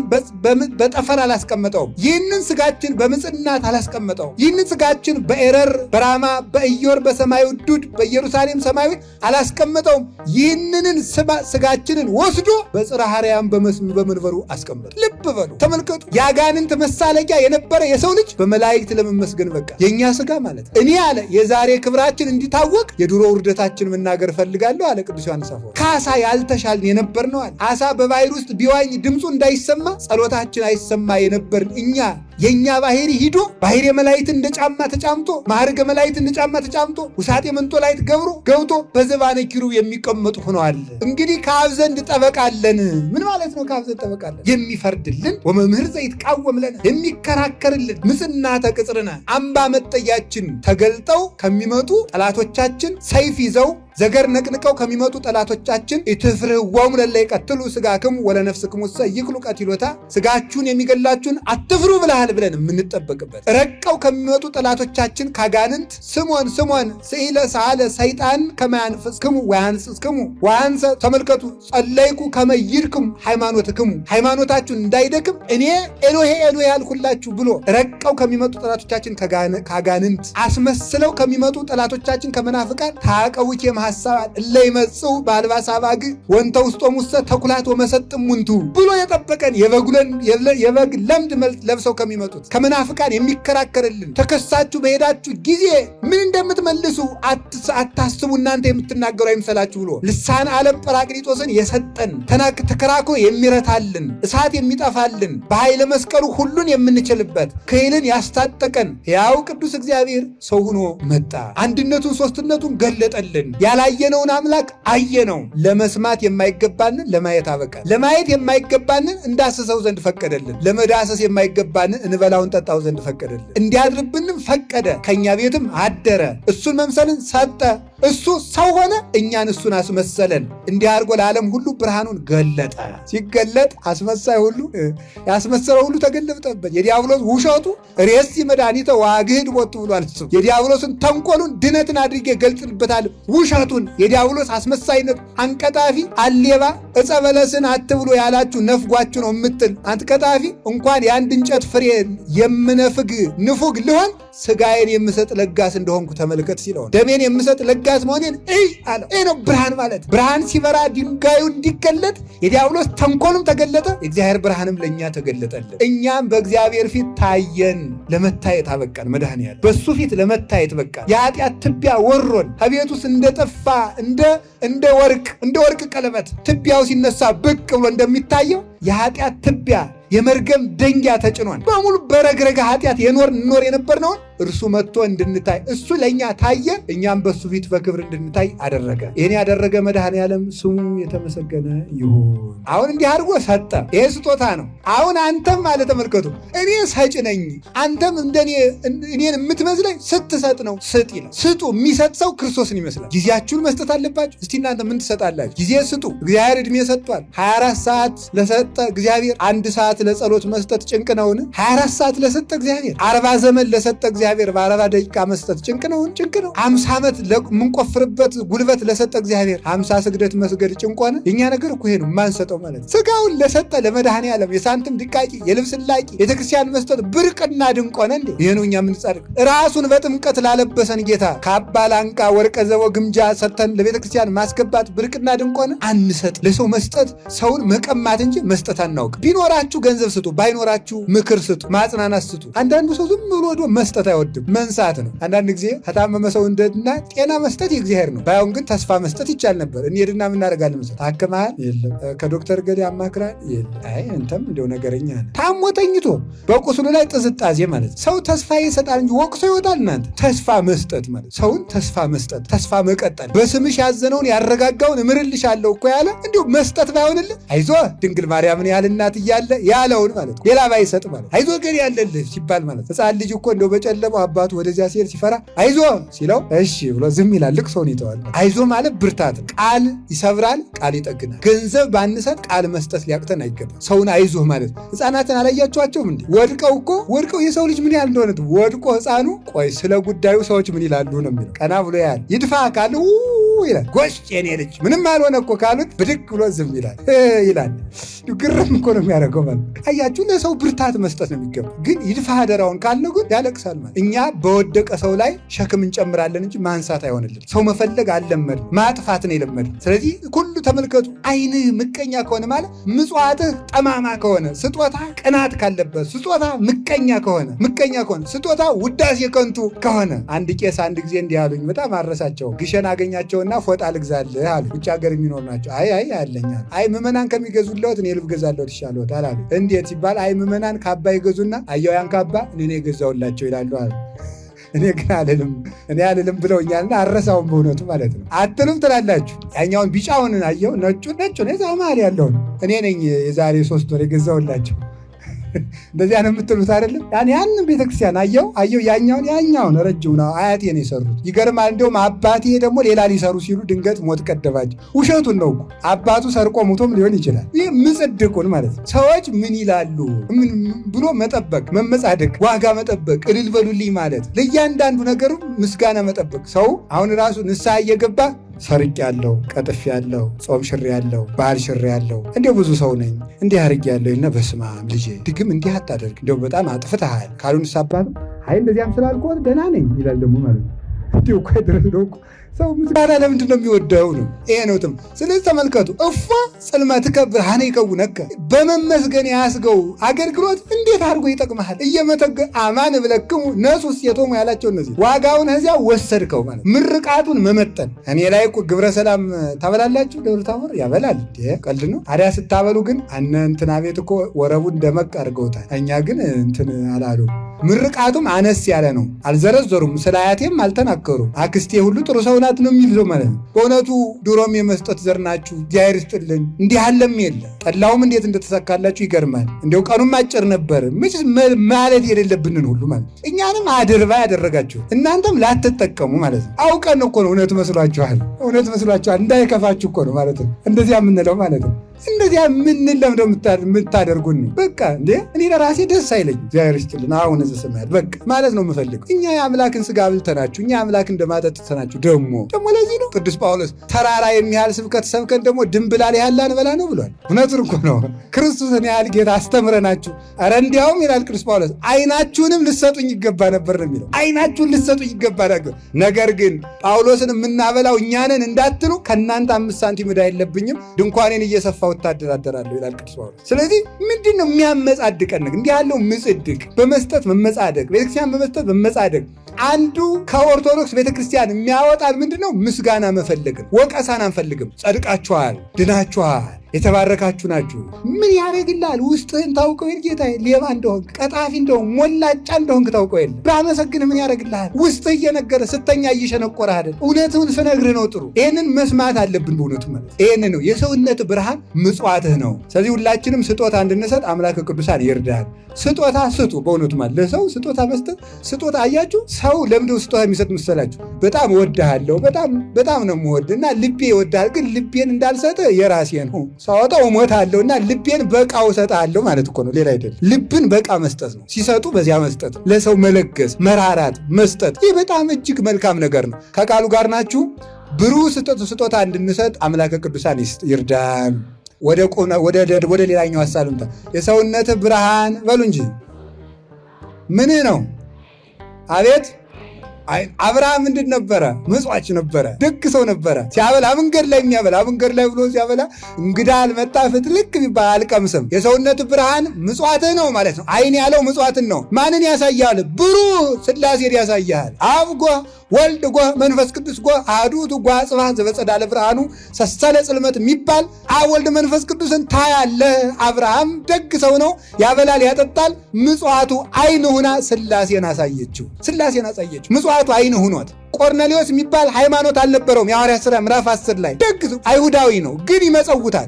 በጠፈር አላስቀመጠውም። ይህንን ስጋችን በምጽናት አላስቀመጠውም። ይህንን ስጋችን በኤረር በራማ በኢዮር በሰማዩ ዱድ በኢየሩሳሌም ሰማያዊ አላስቀመጠውም። ይህንን ስጋችንን ወስዶ በጽርሐ አርያም በመንበሩ አስቀመጠ። ልብ በሉ ተመልከቱ። የአጋንንት መሳለቂያ የነበረ የሰው ልጅ በመላእክት ለመመስገን በቃ። የእኛ ስጋ ማለት እኔ አለ የዛሬ ክብራችን እንዲታወቅ የድሮ ውርደታችን መናገር እፈልጋለሁ አለ ቅዱስ ዮሐንስ አፈወርቅ። ከአሳ ያልተሻልን የነበር ነው አለ። አሳ በባህር ውስጥ ቢዋኝ ድምፁ እንዳይሰማ ጸሎታችን አይሰማ የነበርን እኛ የእኛ ባህሪ ሂዶ ባህሪ መላእክትን እንደ ጫማ ተጫምቶ ማዕርገ መላእክትን እንደ ጫማ ተጫምቶ ውሳጤ መንጦላይት ገብቶ በዘባነ ኪሩብ የሚቀመጡ ሆነዋል። እንግዲህ ከአብ ዘንድ ጠበቃ አለን። ምን ማለት ነው? ከአብ ዘንድ ጠበቃ አለን። የሚፈርድልን ወመምህር ዘይትቃወም ለነ የሚከራከርልን ምጽናተ ቅጽርነ አምባ መጠጊያችን ተገልጠው ከሚመጡ ጠላቶቻችን ሰይፍ ይዘው ዘገር ነቅንቀው ከሚመጡ ጠላቶቻችን ኢትፍርህዎሙ ለእለ ይቀትሉ ሥጋክሙ ወለነፍስክሙ ይክሉ ቀቲሎታ። ሥጋችሁን የሚገላችሁን አትፍሩ ብለሃል ይሆናል ብለን የምንጠበቅበት ረቀው ከሚመጡ ጠላቶቻችን ካጋንንት ስሞን ስኢለ ሳለ ሰይጣን ከመያንፍስክሙ ወያንስስክሙ ወያንሰ ተመልከቱ ጸለይኩ ከመይድክሙ ሃይማኖትክሙ ሃይማኖታችሁ እንዳይደክም እኔ ኤሎሄ ኤሎሄ ያልኩላችሁ ብሎ ረቀው ከሚመጡ ጠላቶቻችን ካጋንንት አስመስለው ከሚመጡ ጠላቶቻችን ከመናፍቃን ታቀውኬ ማሐሳብ እለይመጽኡ በአልባሰ አባግ ወንተ ውስጦሙ ተኩላት ወመሰጥም ሙንቱ ብሎ የጠበቀን የበግ ለምድ ለብሰው ከሚመጡት ከመናፍቃን የሚከራከርልን ተከሳችሁ በሄዳችሁ ጊዜ ምን እንደምትመልሱ አታስቡ እናንተ የምትናገሩ አይምሰላችሁ ብሎ ልሳነ ዓለም ጰራቅሊጦስን የሰጠን ተከራክሮ የሚረታልን እሳት የሚጠፋልን በኃይለ መስቀሉ ሁሉን የምንችልበት ክህልን ያስታጠቀን ያው ቅዱስ እግዚአብሔር ሰው ሆኖ መጣ። አንድነቱን ሶስትነቱን ገለጠልን። ያላየነውን አምላክ አየነው። ለመስማት የማይገባንን ለማየት አበቃል። ለማየት የማይገባንን እንዳስሰው ዘንድ ፈቀደልን። ለመዳሰስ የማይገባንን እንበላውን ጠጣው ዘንድ ፈቀደልን። እንዲያድርብንም ፈቀደ። ከኛ ቤትም አደረ። እሱን መምሰልን ሰጠ። እሱ ሰው ሆነ፣ እኛን እሱን አስመሰለን። እንዲህ አድርጎ ለዓለም ሁሉ ብርሃኑን ገለጠ። ሲገለጥ አስመሳይ ሁሉ ያስመሰለው ሁሉ ተገለጠበት። የዲያብሎስ ውሸቱ ሬሲ መድኃኒተ ዋግህድ ቦቱ ብሏል። እሱ የዲያብሎስን ተንኮሉን ድነትን አድርጌ ገልጥልበታል። ውሸቱን የዲያብሎስ አስመሳይነት አንቀጣፊ አሌባ ዕፀ በለስን አትብሉ ያላችሁ ነፍጓችሁ ነው የምትል አንቀጣፊ እንኳን የአንድ እንጨት ፍሬ የምነፍግ ንፉግ ልሆን ስጋዬን የምሰጥ ለጋስ እንደሆንኩ ተመልከት ሲለው ደሜን የምሰጥ ለጋስ መሆኔን አለው። ይህ ነው ብርሃን ማለት። ብርሃን ሲበራ ድንጋዩ እንዲገለጥ የዲያብሎስ ተንኮሉም ተገለጠ፣ የእግዚአብሔር ብርሃንም ለእኛ ተገለጠልን። እኛም በእግዚአብሔር ፊት ታየን፣ ለመታየት አበቃን። መድኃኔዓለም በሱ ፊት ለመታየት በቃን። የኃጢአት ትቢያ ወሮን ከቤት ውስጥ እንደጠፋ እንደ ወርቅ ቀለበት ትቢያው ሲነሳ ብቅ ብሎ እንደሚታየው የኃጢአት ትቢያ የመርገም ደንጊያ ተጭኗል። በሙሉ በረግረጋ ኃጢአት እንኖር የነበርነውን እርሱ መጥቶ እንድንታይ እሱ ለእኛ ታየ፣ እኛም በሱ ፊት በክብር እንድንታይ አደረገ። ይህን ያደረገ መድኃኔዓለም ስሙ የተመሰገነ ይሁን። አሁን እንዲህ አድርጎ ሰጠ። ይሄ ስጦታ ነው። አሁን አንተም ማለት ተመልከቱ፣ እኔ ሰጭ ነኝ፣ አንተም እኔን የምትመስለኝ ስትሰጥ ነው። ስጥ ይላል። ስጡ። የሚሰጥ ሰው ክርስቶስን ይመስላል። ጊዜያችሁን መስጠት አለባችሁ። እስቲ እናንተ ምን ትሰጣላችሁ? ጊዜ ስጡ። እግዚአብሔር ዕድሜ ሰጥቷል። 24 ሰዓት ለሰጠ እግዚአብሔር 1 ሰዓት ለጸሎት መስጠት ጭንቅ ነውን? 24 ሰዓት ለሰጠ እግዚአብሔር 40 ዘመን ለሰጠ እግዚአብሔር በ40 ደቂቃ መስጠት ጭንቅ ነውን? ጭንቅ ነው። 50 ዓመት የምንቆፍርበት ጉልበት ለሰጠ እግዚአብሔር 50 ስግደት መስገድ ጭንቅ ሆነ? የእኛ ነገር እኮ ይሄ ነው። ማንሰጠው ማለት ስጋውን ለሰጠ ለመድኃኔዓለም የሳንቲም ድቃቂ የልብስ ላቂ ቤተክርስቲያን መስጠት ብርቅና ድንቅ ሆነ እንዴ? ይሄ ነው እኛ የምንጸድቅ። ራሱን በጥምቀት ላለበሰን ጌታ ካባ ላንቃ ወርቀ ዘቦ ግምጃ ሰጥተን ለቤተክርስቲያን ማስገባት ብርቅና ድንቅ ሆነ? አንሰጥ። ለሰው መስጠት ሰውን መቀማት እንጂ መስጠት አናውቅ። ቢኖራችሁ ገንዘብ ስጡ፣ ባይኖራችሁ ምክር ስጡ፣ ማጽናናት ስጡ። አንዳንዱ ሰው ዝም ብሎ ወዶ መስጠት አይወድም፣ መንሳት ነው። አንዳንድ ጊዜ ከታመመ ሰው እንደና ጤና መስጠት የእግዚአብሔር ነው። ባይሆን ግን ተስፋ መስጠት ይቻል ነበር። እንሄድና ምናደርጋለን መስጠት ታክመሃል? የለም። ከዶክተር ገሌ አማክራል? የለም። አይ እንተም እንደው ነገረኛ ነህ። ታሞ ተኝቶ በቁስሉ ላይ ጥዝጣዜ ማለት ሰው ተስፋ ይሰጣል እንጂ ወቅሶ ይወጣል። እናንተ ተስፋ መስጠት ማለት ሰውን ተስፋ መስጠት፣ ተስፋ መቀጠል። በስምሽ ያዘነውን ያረጋጋውን እምርልሻለሁ እኮ ያለ እንዲሁ መስጠት ባይሆንልህ አይዞህ ድንግል ማርያምን ያህል እናት እያለ ያለውን ማለት ነው። ሌላ ባይሰጥ ማለት አይዞህ ገሌ ያለልህ ሲባል ማለት ሕፃን ልጅ እኮ እንደው በጨለመው አባቱ ወደዚያ ሲሄድ ሲፈራ አይዞህ ሲለው እሺ ብሎ ዝም ይላል። ልቅሶውን ይተዋል። አይዞህ ማለት ብርታት ነው። ቃል ይሰብራል፣ ቃል ይጠግናል። ገንዘብ ባንሰጥ ቃል መስጠት ሊያቅተን አይገባም። ሰውን አይዞህ ማለት ሕፃናትን አላያችኋቸውም እንዴ? ወድቀው የሰው ልጅ ምን ያህል እንደሆነ ወድቆ ሕፃኑ ቆይ ስለ ጉዳዩ ሰዎች ምን ይላሉ ነው የሚለው። ቀና ብሎ ያህል ይድፋ ካለ ይላል። ጎሽ የኔ ልጅ ምንም አልሆነ እኮ ካሉት ብድግ ብሎ ዝም ይላል ይላል። ግርም እኮ ነው የሚያደርገው ማለት አያችሁ። ለሰው ብርታት መስጠት ነው የሚገባ። ግን ይድፋ አደራውን ካልነው ግን ያለቅሳል ማለት። እኛ በወደቀ ሰው ላይ ሸክም እንጨምራለን እንጂ ማንሳት አይሆንልን። ሰው መፈለግ አልለመድም፣ ማጥፋት ነው የለመድም። ስለዚህ ሁሉ ተመልከቱ። ዓይንህ ምቀኛ ከሆነ ማለት ምጽዋትህ ጠማማ ከሆነ፣ ስጦታ ቅናት ካለበት፣ ስጦታ ምቀኛ ከሆነ ስጦታ ውዳሴ ከንቱ ከሆነ። አንድ ቄስ አንድ ጊዜ እንዲህ አሉኝ፣ በጣም አረሳቸው። ግሸን አገኛቸውና ፎጣ ልግዛልህ አሉ። ውጭ ሀገር የሚኖር ናቸው። አይ አለኛል። አይ ምዕመናን ከሚገዙለት እኔ ልብ ገዛለሁት ይሻለዎታል አሉ። እንዴት ሲባል አይ ምዕመናን ካባ ይገዙና አየው ያን ካባ እኔ የገዛውላቸው ይላሉ አሉ። እኔ ግን አልልም ብለውኛልና አረሳውን በእውነቱ ማለት ነው። አትልም ትላላችሁ። ያኛውን ቢጫውን አየው ነጩን የዛ መሀል ያለውን እኔ ነኝ የዛሬ 3 ወር የገዛውላቸው እንደዚያ ነው የምትሉት አይደለም? ያንን ቤተክርስቲያን አየው ያኛውን ረጅም ነው አያቴ ነው የሰሩት። ይገርማል። እንደውም አባቴ ደግሞ ሌላ ሊሰሩ ሲሉ ድንገት ሞት ቀደባቸው። ውሸቱን ነው እኮ አባቱ ሰርቆ ሞቶም ሊሆን ይችላል። ይህ ምጽድቁን ማለት ነው። ሰዎች ምን ይላሉ ብሎ መጠበቅ፣ መመጻደቅ፣ ዋጋ መጠበቅ፣ እልል በሉልኝ ማለት፣ ለእያንዳንዱ ነገሩ ምስጋና መጠበቅ። ሰው አሁን ራሱ ንስሐ እየገባ ሰርቅ ያለው ቀጥፍ ያለው ጾም ሽሬ ያለው ባህል ሽሬ ያለው እንዲያው ብዙ ሰው ነኝ እንዲህ አርግ ያለው እና በስመ አብ ልጄ ድግም እንዲህ አታደርግ እንዲያው በጣም አጥፍተሃል ካሉን ሳባሉ አይ እንደዚያም ስላልኩት ደህና ነኝ ይላል ደግሞ ማለት ነው። እንዲያው እኮ ድረስ ነው ሰው ምስጋና ለምንድን ነው የሚወደው ነው? ይሄ ነው ትም። ስለዚህ ተመልከቱ እፏ ጽልመትከ ብርሃነ ይከውነከ በመመስገን ያስገው አገልግሎት እንዴት አድርጎ ይጠቅምሃል። እየመተገ አማን ብለክሙ ነሱ ሴቶሙ ያላቸው እነዚህ ዋጋውን እዚያ ወሰድከው ማለት ምርቃቱን መመጠን። እኔ ላይ እኮ ግብረ ሰላም ታበላላችሁ ደብረ ታቦር ያበላል እንዴ? ቀልድ ነው። አዲያ ስታበሉ ግን አነ እንትና ቤት እኮ ወረቡን ደመቅ አድርገውታል። እኛ ግን እንትን አላሉ። ምርቃቱም አነስ ያለ ነው። አልዘረዘሩም። ስለ አያቴም አልተናገሩም። አክስቴ ሁሉ ጥሩ ሰው ናት ነው የሚል ማለት ነው። በእውነቱ ድሮም የመስጠት ዘር ናችሁ። እግዚአብሔር ይስጥልን። እንዲህ አለም የለ ጠላውም እንዴት እንደተሳካላችሁ ይገርማል። እንዲያው ቀኑም አጭር ነበር ማለት የሌለብንን ሁሉ ማለት እኛንም አድርባ ያደረጋችሁ እናንተም ላትጠቀሙ ማለት ነው። አውቀን እኮ ነው። እውነት መስሏችኋል እንዳይከፋችሁ እኮ ነው ማለት ነው። እንደዚያ የምንለው ማለት ነው። እንደዚያ የምንል ለምደ የምታደርጉን ነው። በቃ እንዴ እኔ ለራሴ ደስ አይለኝ። እግዚአብሔር ይስጥልን አሁን ዘሰማያት በቃ ማለት ነው የምፈልገው። እኛ የአምላክን ስጋ አብልተናችሁ እኛ የአምላክን እንደማጠጥተናችሁ ደግሞ ለዚህ ነው ቅዱስ ጳውሎስ ተራራ የሚያህል ስብከት ሰብከን ደግሞ ድንብላል ያህል ላንበላ ነው ብሏል። እውነቱን እኮ ነው። ክርስቶስን ያህል ጌታ አስተምረናችሁ፣ ኧረ እንዲያውም ይላል ቅዱስ ጳውሎስ አይናችሁንም ልሰጡኝ ይገባ ነበር ነው የሚለው። አይናችሁን ልሰጡኝ ይገባ ነበር። ነገር ግን ጳውሎስን የምናበላው እኛንን እንዳትሉ ከእናንተ 5 ሳንቲም ዕዳ የለብኝም ድንኳኔን እየሰፋ ወታደራደራለሁ ይላል ቅዱስ ጳውሎስ። ስለዚህ ምንድን ነው የሚያመጻድቀን? እንዲህ ያለው ምጽድቅ በመስጠት መመጻደቅ፣ ቤተክርስቲያን በመስጠት መመጻደቅ አንዱ ከኦርቶዶክስ ቤተክርስቲያን የሚያወጣን ምንድነው? ምስጋና መፈለግ ነው። ወቀሳን አንፈልግም። ጸድቃችኋል፣ ድናችኋል፣ የተባረካችሁ ናችሁ። ምን ያደርግልሃል? ውስጥህን ታውቀው የለ ጌታዬ። ሌባ እንደሆንክ፣ ቀጣፊ እንደሆንክ፣ ሞላጫ እንደሆንክ ታውቀው የለ። ባመሰግን ምን ያደርግልሃል? ውስጥህ እየነገረ ስተኛ እየሸነቆረ አይደል? እውነቱን ስነግርህ ነው ጥሩ። ይህንን መስማት አለብን። በእውነቱ ማለት ይህን ነው። የሰውነት ብርሃን ምጽዋትህ ነው። ስለዚህ ሁላችንም ስጦታ እንድንሰጥ አምላከ ቅዱሳን ይርዳል። ስጦታ ስጡ። በእውነቱ ማለት ለሰው ስጦታ መስጠት ስጦታ አያችሁ። ሰው ለምንድነው ስጦታ የሚሰጥ መሰላችሁ? በጣም እወድሃለሁ፣ በጣም ነው የምወድህ እና ልቤ ይወድሃል፣ ግን ልቤን እንዳልሰጥ የራሴ ነው ሳወጣው እሞታለሁ እና ልቤን በቃው እሰጥሃለሁ ማለት እኮ ነው። ሌላ አይደለም። ልብን በቃ መስጠት ነው። ሲሰጡ በዚያ መስጠት፣ ለሰው መለገስ፣ መራራት፣ መስጠት ይህ በጣም እጅግ መልካም ነገር ነው። ከቃሉ ጋር ናችሁ። ብሩህ ስጦታ እንድንሰጥ አምላከ ቅዱሳን ይርዳን። ወደ ሌላኛው ሐሳብ የሰውነት ብርሃን በሉ እንጂ ምን ነው? አቤት አብርሃም ምንድን ነበረ? ምጽዋች ነበረ። ደግ ሰው ነበረ። ሲያበላ መንገድ ላይ የሚያበላ መንገድ ላይ ብሎ ሲያበላ እንግዳ አልመጣ ፍትልክ ቢባል አልቀምስም። የሰውነት ብርሃን ምጽዋትህ ነው ማለት ነው። አይን ያለው ምጽዋትን ነው። ማንን ያሳያል? ብሩህ ሥላሴን ያሳያል። አብ ጎ ወልድ ጎ መንፈስ ቅዱስ ጎ አሐዱ ጎ ጽባህ ዘበጸዳለ ብርሃኑ ሰሰለ ጽልመት የሚባል አብ ወልድ መንፈስ ቅዱስን ታያለህ። አብርሃም ደግ ሰው ነው። ያበላል፣ ያጠጣል። ምጽዋቱ አይን ሆና ሥላሴን አሳየችው። ምጽዋቱ አይን ሆኖት። ቆርኔሌዎስ የሚባል ሃይማኖት አልነበረውም። የሐዋርያት ሥራ ምዕራፍ 10 ላይ ደግ አይሁዳዊ ነው፣ ግን ይመጸውታል።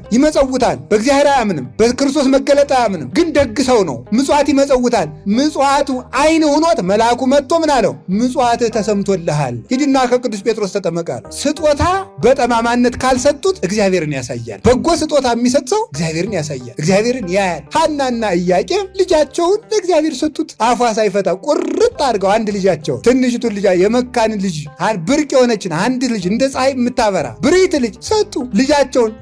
በእግዚአብሔር አያምንም፣ በክርስቶስ መገለጥ አያምንም፣ ግን ደግ ሰው ነው። ምጽዋት ይመጸውታል። ምጽዋቱ አይን ሆኖት መልአኩ መጥቶ ምን አለው? ምጽዋትህ ተሰምቶልሃል፣ ሂድና ከቅዱስ ጴጥሮስ ተጠመቅ አለው። ስጦታ በጠማማነት ካልሰጡት እግዚአብሔርን ያሳያል። በጎ ስጦታ የሚሰጥ ሰው እግዚአብሔርን ያሳያል፣ እግዚአብሔርን ያያል። ሐናና ኢያቄም ልጃቸውን ለእግዚአብሔር ሰጡት። አፏ ሳይፈታ ቁርጥ አድርገው አንድ ልጃቸው ትንሽቱን ልጅ የመካንን ልጅ ብርቅ የሆነችን አንድ ልጅ እንደ ፀሐይ የምታበራ ብሪት ልጅ ሰጡ። ልጃቸውን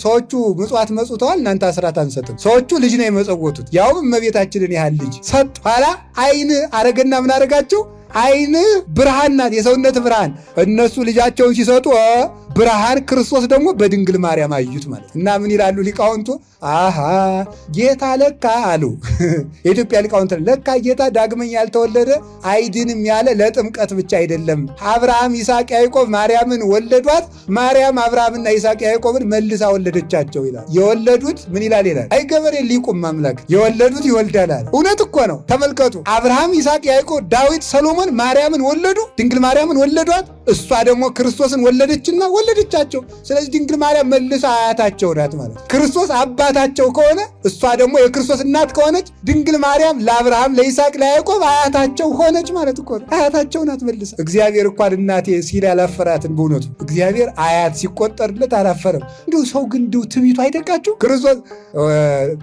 ሰዎቹ ምጽዋት መጽውተዋል፣ እናንተ አስራት አንሰጥም። ሰዎቹ ልጅ ነው የመጸወቱት፣ ያውም እመቤታችንን ያህል ልጅ ሰጡ። ኋላ አይን አረገና ምን አረጋቸው? አይን ብርሃን ናት፣ የሰውነት ብርሃን። እነሱ ልጃቸውን ሲሰጡ ብርሃን ክርስቶስ ደግሞ በድንግል ማርያም አዩት ማለት እና ምን ይላሉ ሊቃውንቱ? አሃ ጌታ ለካ አሉ የኢትዮጵያ ሊቃውንት ለካ ጌታ ዳግመኛ ያልተወለደ አይድንም ያለ ለጥምቀት ብቻ አይደለም። አብርሃም፣ ይስሐቅ፣ ያዕቆብ ማርያምን ወለዷት። ማርያም አብርሃምና ይስሐቅ ያዕቆብን መልሳ ወለደቻቸው ይላል። የወለዱት ምን ይላል? አይ ገበሬ ሊቁም አምላክ የወለዱት ይወልዳል። እውነት እኮ ነው። ተመልከቱ። አብርሃም፣ ይስሐቅ፣ ያዕቆብ፣ ዳዊት፣ ሰሎሞን ማርያምን ወለዱ፣ ድንግል ማርያምን ወለዷት። እሷ ደግሞ ክርስቶስን ወለደችና ወለደቻቸው። ስለዚህ ድንግል ማርያም መልሳ አያታቸው ናት ማለት ነው። ክርስቶስ አባታቸው ከሆነ እሷ ደግሞ የክርስቶስ እናት ከሆነች ድንግል ማርያም ለአብርሃም፣ ለይስሐቅ፣ ለያዕቆብ አያታቸው ሆነች ማለት እኮ ነው። አያታቸው ናት መልሳ። እግዚአብሔር እንኳን እናቴ ሲል ያላፈራትን በእውነቱ እግዚአብሔር አያት ሲቆጠርለት አላፈረም። እንዲሁ ሰው ግን እንዲሁ ትዕቢቱ አይደቃችሁ? ክርስቶስ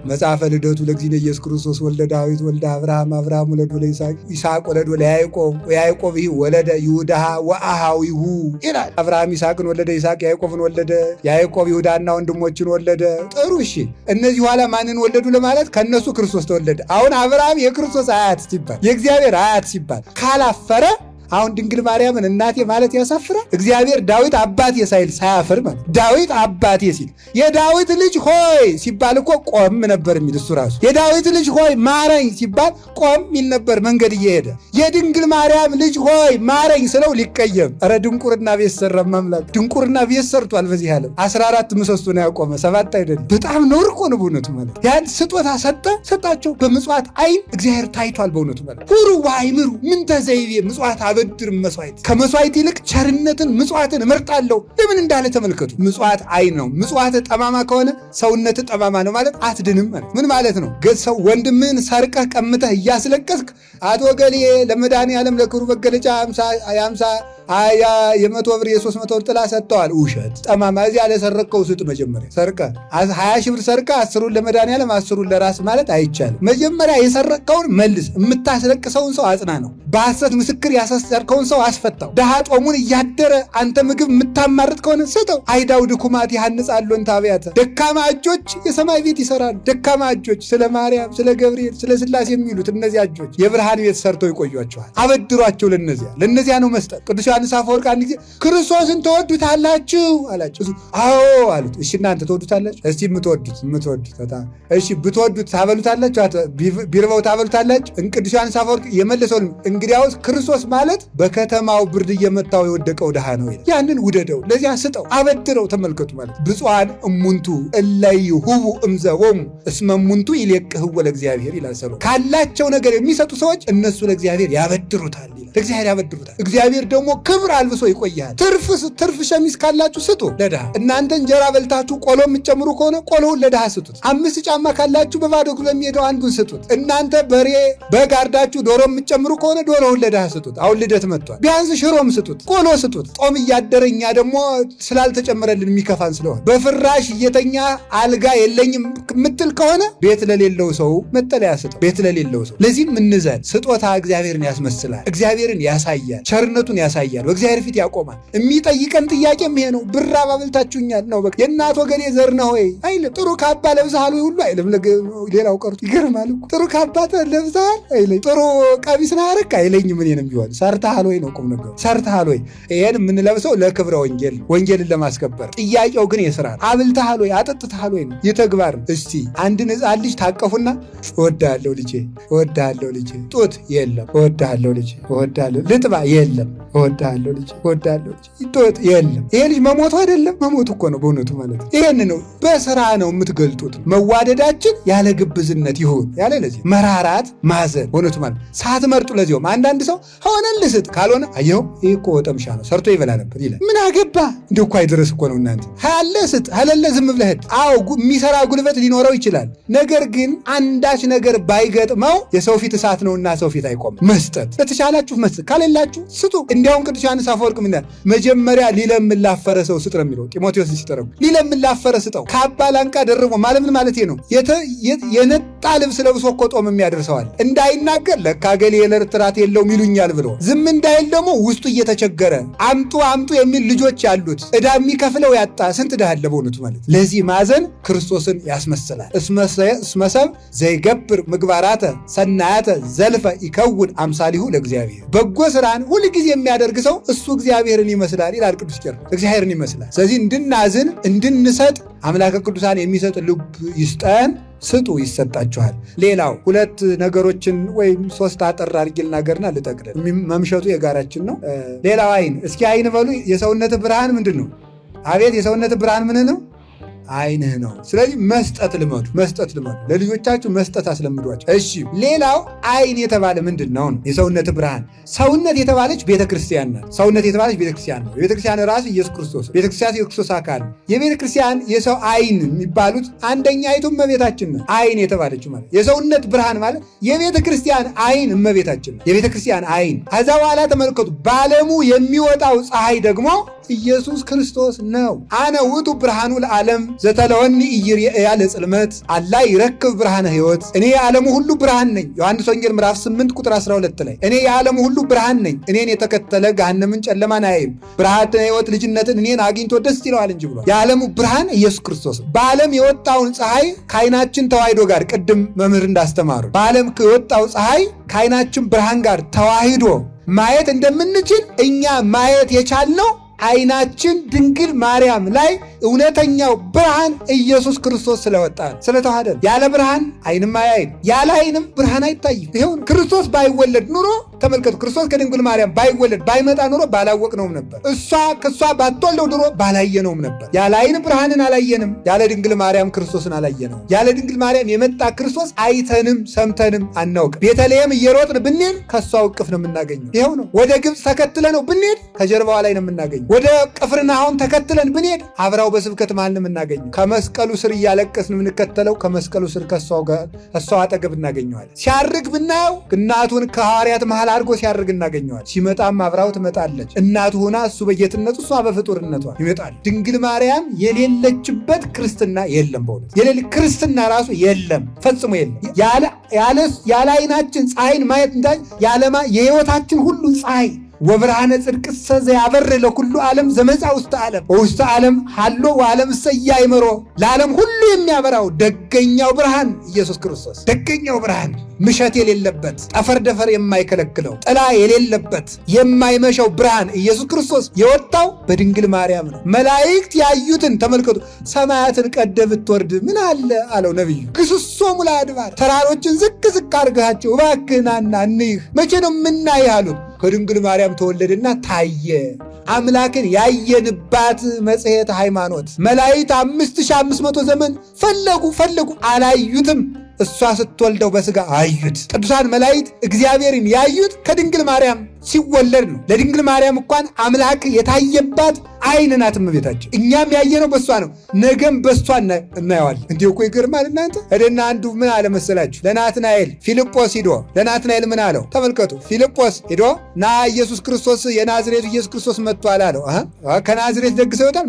መጽሐፈ ልደቱ ለእግዚእነ ኢየሱስ ክርስቶስ ወልደ ዳዊት ወልደ አብርሃም፣ አብርሃም ወለዶ ለይስሐቅ፣ ይስሐቅ ወለዶ ለያዕቆብ፣ ያዕቆብ ወለደ ይሁዳ ወአሃዊሁ ይላል። አብርሃም ይስሐቅን ወለደ፣ ይስሐቅ ያዕቆብን ወለደ፣ ያዕቆብ ይሁዳና ወንድሞችን ወለደ። ጥሩ እሺ። እነዚህ ኋላ ማንን ወለዱ ለማለት ከነሱ ክርስቶስ ተወለደ። አሁን አብርሃም የክርስቶስ አያት ሲባል የእግዚአብሔር አያት ሲባል ካላፈረ አሁን ድንግል ማርያምን እናቴ ማለት ያሳፍራል? እግዚአብሔር ዳዊት አባቴ ሳይል ሳያፍር ማለት ዳዊት አባቴ ሲል የዳዊት ልጅ ሆይ ሲባል እኮ ቆም ነበር የሚል እሱ ራሱ። የዳዊት ልጅ ሆይ ማረኝ ሲባል ቆም የሚል ነበር መንገድ እየሄደ። የድንግል ማርያም ልጅ ሆይ ማረኝ ስለው ሊቀየም። ኧረ ድንቁርና ቤት ሰራ ማምላክ። ድንቁርና ቤት ሰርቷል በዚህ ዓለም 14 ምሰሶ ነው ያቆመ 7 አይደለም። በጣም ነውር እኮ ነው በእውነቱ ማለት። ያን ስጦታ ሰጣቸው በምጽዋት አይን እግዚአብሔር ታይቷል በእውነቱ ማለት። ሁሩ ዋይምሩ ምን ተዘይቤ ምጽዋት ብድር መስዋዕት ከመስዋዕት ይልቅ ቸርነትን ምጽዋትን እመርጣለሁ ለምን እንዳለ ተመልከቱ። ምጽዋት አይን ነው። ምጽዋት ጠማማ ከሆነ ሰውነት ጠማማ ነው ማለት አትድንም ማለት ምን ማለት ነው? ሰው ወንድምህን ሰርቀህ ቀምተህ እያስለቀስክ አቶ ገሌ ለመድኃኒዓለም ለክብሩ መገለጫ 50 የ100 ብር የ300 ብር ጥላ ሰጥተዋል። ውሸት ጠማማ። እዚያ ለሰረቀው ስጥ። መጀመሪያ ሰርቀ 20 ሺህ ብር ሰርቀ 10ሩን ለመድኃኒዓለም 10ሩን ለራስ ማለት አይቻልም። መጀመሪያ የሰረቀውን መልስ። የምታስለቅሰውን ሰው አጽና ነው። በሐሰት ምስክር ያሰርከውን ሰው አስፈታው። ድሃ ጦሙን እያደረ አንተ ምግብ የምታማርጥ ከሆነ ስጠው። አይዳው ድኩማት ያንጻሉ እንተ አብያተ። ደካማ እጆች የሰማይ ቤት ይሰራሉ። ደካማ እጆች ስለ ማርያም፣ ስለ ገብርኤል፣ ስለ ሥላሴ የሚሉት እነዚያ እጆች የብርሃን ቤት ሰርተው ይቆዩአቸዋል። አበድሯቸው። ለነዚያ ነው መስጠት። ቅዱስ ዮሐንስ አፈወርቅ አንድ ጊዜ ክርስቶስን ትወዱታላችሁ አላቸው። አዎ አሉት። እሺ እናንተ ትወዱታላችሁ? እስቲ የምትወዱት በጣም እሺ፣ ብትወዱት ታበሉታላችሁ? ቢርበው ታበሉታላችሁ? ቅዱስ ዮሐንስ አፈወርቅ የመለሰው እንግዲያውስ ክርስቶስ ማለት በከተማው ብርድ እየመታው የወደቀው ድሃ ነው ይላል። ያንን ውደደው፣ ለዚያ ስጠው፣ አበድረው። ተመልከቱ ማለት ብፁዓን እሙንቱ እለይሁቡ እምዘቦሙ እስመ እሙንቱ ይሌቅህዎ ለእግዚአብሔር ይላል ሰሎሞን። ካላቸው ነገር የሚሰጡ ሰዎች እነሱ ለእግዚአብሔር ያበድሩታል ይላል። ለእግዚአብሔር ያበድሩታል። እግዚአብሔር ደግሞ ክብር አልብሶ ይቆያል። ትርፍ ሸሚዝ ካላችሁ ስጡ ለድሃ። እናንተ እንጀራ በልታችሁ ቆሎ የምትጨምሩ ከሆነ ቆሎውን ለድሃ ስጡት። 5 ጫማ ካላችሁ በባዶ እግሩ ለሚሄደው አንዱን ስጡት። እናንተ በሬ በግ አርዳችሁ ዶሮ የምትጨምሩ ከሆነ ዶሮውን ለድሃ ስጡት። አሁን ልደት መጥቷል። ቢያንስ ሽሮም ስጡት፣ ቆሎ ስጡት። ጦም እያደረኛ ደግሞ ስላልተጨመረልን የሚከፋን ስለሆነ በፍራሽ እየተኛ አልጋ የለኝም የምትል ከሆነ ቤት ለሌለው ሰው መጠለያ ስጠው። ቤት ለሌለው ሰው ለዚህም እንዘን። ስጦታ እግዚአብሔርን ያስመስላል፣ እግዚአብሔርን ያሳያል፣ ቸርነቱን ያሳያል፣ በእግዚአብሔር ፊት ያቆማል። የሚጠይቀን ጥያቄም ይሄ ነው። ብር አባብልታችሁኛል ነው በቃ። የእናት ወገኔ ዘር ነው ወይ አይልም። ጥሩ ካባ ለብሰሃል ሁሉ አይልም። ሌላው ቀርቶ ይገርማል እኮ ጥሩ ካባ ለብሰሃል አይለኝ። ጥሩ ቀሚስ ናረክ አይለኝም። እኔንም ቢሆን ሰርተሃል ወይ ነው ቁም ነገሩ። ሰርተሃል ወይ? ይሄን የምንለብሰው ለክብረ ወንጌል ወንጌልን ለማስከበር። ጥያቄው ግን የስራ ነው። አብልተሃል ወይ አጠጥተሃል ወይ ነው፣ የተግባር ነው። እስቲ አንድ ሕፃን ልጅ ታቀፉና እወድሃለሁ ልጄ፣ እወድሃለሁ ልጄ። ጡት የለም፣ እወድሃለሁ ልጄ፣ እወድሃለሁ። ልጥባ የለም፣ እወድሃለሁ ልጄ፣ እወድሃለሁ ልጄ። ጡት የለም። ይሄ ልጅ መሞቱ አይደለም፣ መሞቱ እኮ ነው በእውነቱ ማለት ነው። ይሄን ነው በስራ ነው የምትገልጡት። መዋደዳችን ያለ ግብዝነት ይሁን ያለ ለዚህ መራራት ማዘን በእውነቱ ማለት ሳትመርጡ። ለዚያውም አንዳንድ ሰው ሆነልህ ስጥ፣ ካልሆነ አየው ይህ እኮ ወጠምሻ ነው ሰርቶ ይበላ ነበር ይላል። ምን አገባ እንዲሁ እኮ አይደረስ እኮ ነው እናንተ። ሀለ ስጥ፣ ሀለለ ዝም ብለህ ሂድ። አዎ የሚሰራ ጉልበት ሊኖረው ይችላል። ነገር ግን አንዳች ነገር ባይገጥመው የሰው ፊት እሳት ነውና ሰው ፊት አይቆምም። መስጠት ለተቻላችሁ መስጠት፣ ካሌላችሁ ስጡ። እንዲያውም ቅዱስ ዮሐንስ አፈወርቅ ምን ይላል? መጀመሪያ ሊለምን ላፈረ ሰው ስጥ ነው የሚለው ጢሞቴዎስ ሲጠረጉ። ሊለምን ላፈረ ስጠው። ካባ ላንቃ ደርቦ ማለት ምን ማለት ነው? የነጣ ልብስ ለብሶ እኮ ጦም የሚያደርሰዋል እንዳይናገር ለካ ገሌ የለርትራት የለውም ይሉኛል ብሎ ዝም እንዳይል ደግሞ ውስጡ እየተቸገረ አምጡ የሚል ልጆች ያሉት ዕዳ የሚከፍለው ያጣ ስንት ድሃ አለ በእውነቱ ማለት። ለዚህ ማዘን ክርስቶስን ያስመስላል። እስመሰብ ዘይገብር ምግባራተ ሰናያተ ዘልፈ ይከውን አምሳሊሁ ለእግዚአብሔር። በጎ ስራን ሁልጊዜ የሚያደርግ ሰው እሱ እግዚአብሔርን ይመስላል ይላል ቅዱስ ቄርሎስ። እግዚአብሔርን ይመስላል። ስለዚህ እንድናዝን እንድንሰጥ አምላከ ቅዱሳን የሚሰጥ ልብ ይስጠን። ስጡ ይሰጣችኋል። ሌላው 2 ነገሮችን ወይም 3 አጠር አድርጌ ልናገርና ልጠቅልል። መምሸቱ የጋራችን ነው። ሌላው አይን። እስኪ አይን በሉ። የሰውነት ብርሃን ምንድን ነው? አቤት የሰውነት ብርሃን ምን ነው? ዓይንህ ነው። ስለዚህ መስጠት ልመዱ፣ መስጠት ልመዱ። ለልጆቻችሁ መስጠት አስለምዷቸው። እሺ ሌላው ዓይን የተባለ ምንድን ነው? የሰውነት ብርሃን። ሰውነት የተባለች ቤተክርስቲያን ናት። ሰውነት የተባለች ቤተክርስቲያን ነው። ቤተክርስቲያን ራሱ ኢየሱስ ክርስቶስ፣ ቤተክርስቲያን የክርስቶስ አካል። የቤተክርስቲያን የሰው ዓይን የሚባሉት አንደኛይቱ እመቤታችን ናት። ዓይን የተባለችው ማለት የሰውነት ብርሃን ማለት የቤተክርስቲያን ዓይን እመቤታችን ናት። የቤተክርስቲያን ዓይን። ከዛ በኋላ ተመልከቱ፣ በዓለሙ የሚወጣው ፀሐይ ደግሞ ኢየሱስ ክርስቶስ ነው። አነ ውእቱ ብርሃኑ ለዓለም ዘተለወኒ ኢይርኤያ ለጽልመት አላ ይረክብ ብርሃነ ሕይወት። እኔ የዓለሙ ሁሉ ብርሃን ነኝ። ዮሐንስ ወንጌል ምዕራፍ 8 ቁጥር 12 ላይ እኔ የዓለሙ ሁሉ ብርሃን ነኝ፣ እኔን የተከተለ ገሃነምን ጨለማን አያይም፣ ብርሃነ ሕይወት ልጅነትን እኔን አግኝቶ ደስ ይለዋል እንጂ ብሏል። የዓለሙ ብርሃን ኢየሱስ ክርስቶስ። በዓለም የወጣውን ፀሐይ ከዓይናችን ተዋሂዶ ጋር ቅድም መምህር እንዳስተማሩ በዓለም የወጣው ፀሐይ ከዓይናችን ብርሃን ጋር ተዋሂዶ ማየት እንደምንችል እኛ ማየት የቻልነው ዓይናችን ድንግል ማርያም ላይ እውነተኛው ብርሃን ኢየሱስ ክርስቶስ ስለወጣ ስለተዋሃደ። ያለ ብርሃን ዓይንም አያይም፣ ያለ ዓይንም ብርሃን አይታይም። ይሁን ክርስቶስ ባይወለድ ኑሮ ተመልከቱ፣ ክርስቶስ ከድንግል ማርያም ባይወለድ ባይመጣ ኑሮ ባላወቅነውም ነበር። እሷ ከእሷ ባትወልደው ኑሮ ባላየነውም ነበር። ያለ ዓይን ብርሃንን አላየንም፣ ያለ ድንግል ማርያም ክርስቶስን አላየነውም። ያለ ድንግል ማርያም የመጣ ክርስቶስ አይተንም ሰምተንም አናውቅም። ቤተልሔም እየሮጥን ብንሄድ ከእሷ እቅፍ ነው የምናገኘው። ይኸው ነው። ወደ ግብፅ ተከትለ ነው ብንሄድ ከጀርባዋ ላይ ነው የምናገኘው። ወደ ቅፍርናሆም ተከትለን ብንሄድ አብራው በስብከት መሃል ነው የምናገኘው። ከመስቀሉ ስር እያለቀስን የምንከተለው ከመስቀሉ ስር ከእሷ አጠገብ እናገኘዋለን። ሲያርግ ብናየው እናቱን ከሐዋርያት መሃል አድርጎ ሲያርግ እናገኘዋል። ሲመጣም አብራው ትመጣለች። እናቱ ሆና እሱ በጌትነቱ እሷ በፍጡርነቷ ይመጣል። ድንግል ማርያም የሌለችበት ክርስትና የለም። በእውነት ክርስትና ራሱ የለም፣ ፈጽሞ የለም። ያለ ዓይናችን ፀሐይን ማየት የሕይወታችን ሁሉ ፀሐይ ወብርሃነ ጽድቅ ዘያበር ለኩሉ ዓለም ዘመጻ ውስተ ዓለም ወውስተ ዓለም ሀሎ ወዓለም እሰያይመሮ ለዓለም ሁሉ የሚያበራው ደገኛው ብርሃን ኢየሱስ ክርስቶስ። ደገኛው ብርሃን ምሸት የሌለበት ጠፈር ደፈር የማይከለክለው ጥላ የሌለበት የማይመሸው ብርሃን ኢየሱስ ክርስቶስ የወጣው በድንግል ማርያም ነው። መላእክት ያዩትን ተመልከቱ። ሰማያትን ቀደ ብትወርድ ምን አለ አለው ነቢዩ። ግስሶሙ ለአድባር ተራሮችን ዝቅ ዝቅ አድርጋቸው እባክህ ናና እንይህ። መቼ ነው የምናይህ አሉት። ከድንግል ማርያም ተወለደና ታየ። አምላክን ያየንባት መጽሔተ ሃይማኖት። መላእክት 5500 ዘመን ፈለጉ አላዩትም። እሷ ስትወልደው በሥጋ አዩት። ቅዱሳን መላእክት እግዚአብሔርን ያዩት ከድንግል ማርያም ሲወለድ ነው። ለድንግል ማርያም እንኳን አምላክ የታየባት ዓይን ናት እመቤታችን። እኛም ያየነው በሷ ነው። ነገም በሷ እናየዋለን። እንዲሁ እኮ ይገርማል እናንተ። እደና አንዱ ምን አለ መሰላችሁ? ለናትናኤል ፊልጶስ ሂዶ ለናትናኤል ምን አለው? ተመልከቱ። ፊልጶስ ሂዶ ና ኢየሱስ ክርስቶስ የናዝሬቱ ኢየሱስ ክርስቶስ መጥቷል አለው። ከናዝሬት ደግሰው ይወጣል።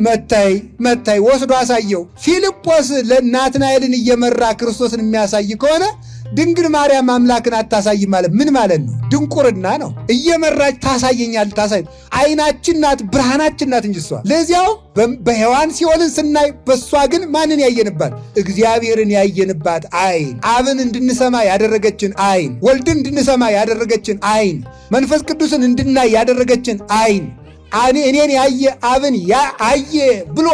መታይ ወስዶ አሳየው። ፊልጶስ ለናትናኤልን እየመራ ክርስቶስን የሚያሳይ ከሆነ ድንግል ማርያም አምላክን አታሳይ ማለት ምን ማለት ነው? ድንቁርና ነው። እየመራች ታሳየኛል። ዓይናችን ናት፣ ብርሃናችን ናት እንጂ እሷ። ለዚያው በሔዋን ሲኦልን ስናይ በእሷ ግን ማንን ያየንባት? እግዚአብሔርን ያየንባት ዓይን። አብን እንድንሰማ ያደረገችን ዓይን፣ ወልድን እንድንሰማ ያደረገችን ዓይን፣ መንፈስ ቅዱስን እንድናይ ያደረገችን ዓይን። እኔን ያየ አብን አየ ብሎ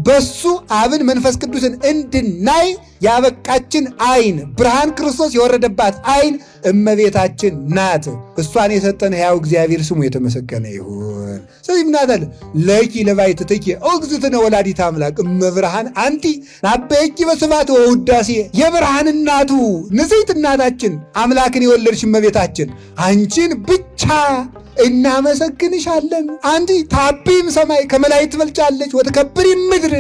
በሱ አብን መንፈስ ቅዱስን እንድናይ ያበቃችን ዓይን፣ ብርሃን ክርስቶስ የወረደባት ዓይን እመቤታችን ናት። እሷን የሰጠን ሕያው እግዚአብሔር ስሙ የተመሰገነ ይሁን። ስለዚህ ምናታል ለኪ ለባሕቲትኪ እግዝእትነ ወላዲተ አምላክ እመብርሃን አንቲ ናበይኪ በስብሐት ወውዳሴ። የብርሃን እናቱ ንጽሕት እናታችን አምላክን የወለድሽ እመቤታችን አንቺን ብቻ እናመሰግንሻለን። አንቺ ታቢም ሰማይ ከመላእክት ትበልጫለች፣ ወትከብሪም ምድር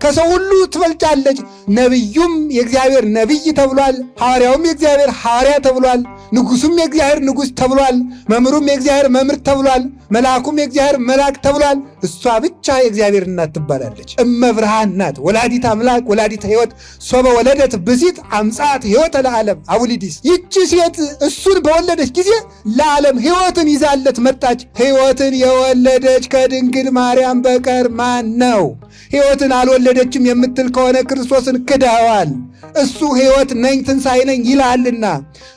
ከሰው ሁሉ ትበልጫለች። ነቢዩም የእግዚአብሔር ነቢይ ተብሏል። ሐዋርያውም የእግዚአብሔር ሐዋርያ ተብሏል። ንጉሱም የእግዚአብሔር ንጉሥ ተብሏል። መምህሩም የእግዚአብሔር መምህር ተብሏል። መልአኩም የእግዚአብሔር መልአክ ተብሏል። እሷ ብቻ የእግዚአብሔር እናት ትባላለች። እመብርሃን ናት። ወላዲት አምላክ ወላዲት ሕይወት ሶበ ወለደት ብሲት አምጻት ሕይወተ ለዓለም አቡሊዲስ። ይቺ ሴት እሱን በወለደች ጊዜ ለዓለም ሕይወትን ይዛለት መጣች። ሕይወትን የወለደች ከድንግል ማርያም በቀር ማን ነው? ሕይወትን አልወለደችም የምትል ከሆነ ክርስቶስን ክደዋል። እሱ ሕይወት ነኝ ትንሣኤ ነኝ ይላልና